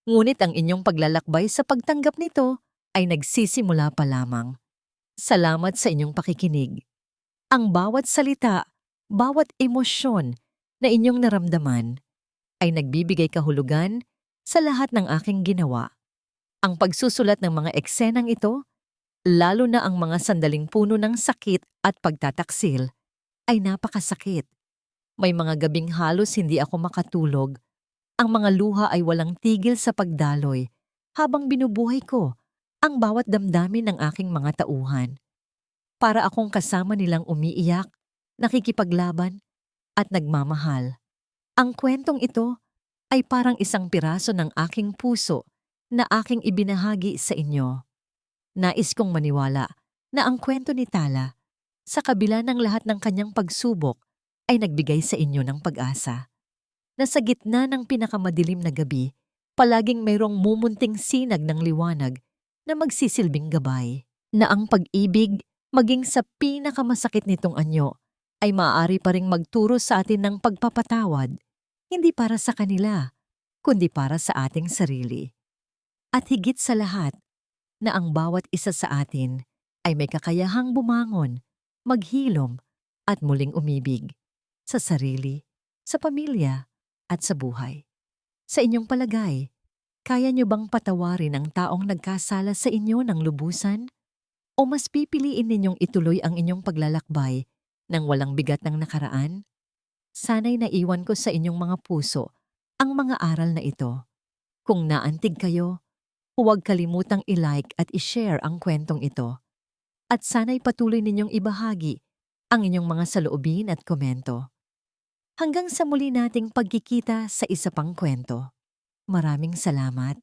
Ngunit ang inyong paglalakbay sa pagtanggap nito ay nagsisimula pa lamang. Salamat sa inyong pakikinig. Ang bawat salita, bawat emosyon na inyong naramdaman ay nagbibigay kahulugan sa lahat ng aking ginawa. Ang pagsusulat ng mga eksenang ito, lalo na ang mga sandaling puno ng sakit at pagtataksil, ay napakasakit. May mga gabing halos hindi ako makatulog. Ang mga luha ay walang tigil sa pagdaloy habang binubuhay ko ang bawat damdamin ng aking mga tauhan. Para akong kasama nilang umiiyak, nakikipaglaban, at nagmamahal. Ang kwentong ito ay parang isang piraso ng aking puso na aking ibinahagi sa inyo. Nais kong maniwala na ang kwento ni Tala, sa kabila ng lahat ng kanyang pagsubok, ay nagbigay sa inyo ng pag-asa. Na sa gitna ng pinakamadilim na gabi, palaging mayroong mumunting sinag ng liwanag na magsisilbing gabay. Na ang pag-ibig, maging sa pinakamasakit nitong anyo, ay maaari pa ring magturo sa atin ng pagpapatawad, hindi para sa kanila, kundi para sa ating sarili. At higit sa lahat, na ang bawat isa sa atin ay may kakayahang bumangon, maghilom, at muling umibig sa sarili, sa pamilya, at sa buhay. Sa inyong palagay, kaya niyo bang patawarin ang taong nagkasala sa inyo ng lubusan? O mas pipiliin ninyong ituloy ang inyong paglalakbay nang walang bigat ng nakaraan? Sana'y naiwan ko sa inyong mga puso ang mga aral na ito. Kung naantig kayo, huwag kalimutang i-like at i-share ang kwentong ito. At sana'y patuloy ninyong ibahagi ang inyong mga saloobin at komento. Hanggang sa muli nating pagkikita sa isa pang kwento. Maraming salamat.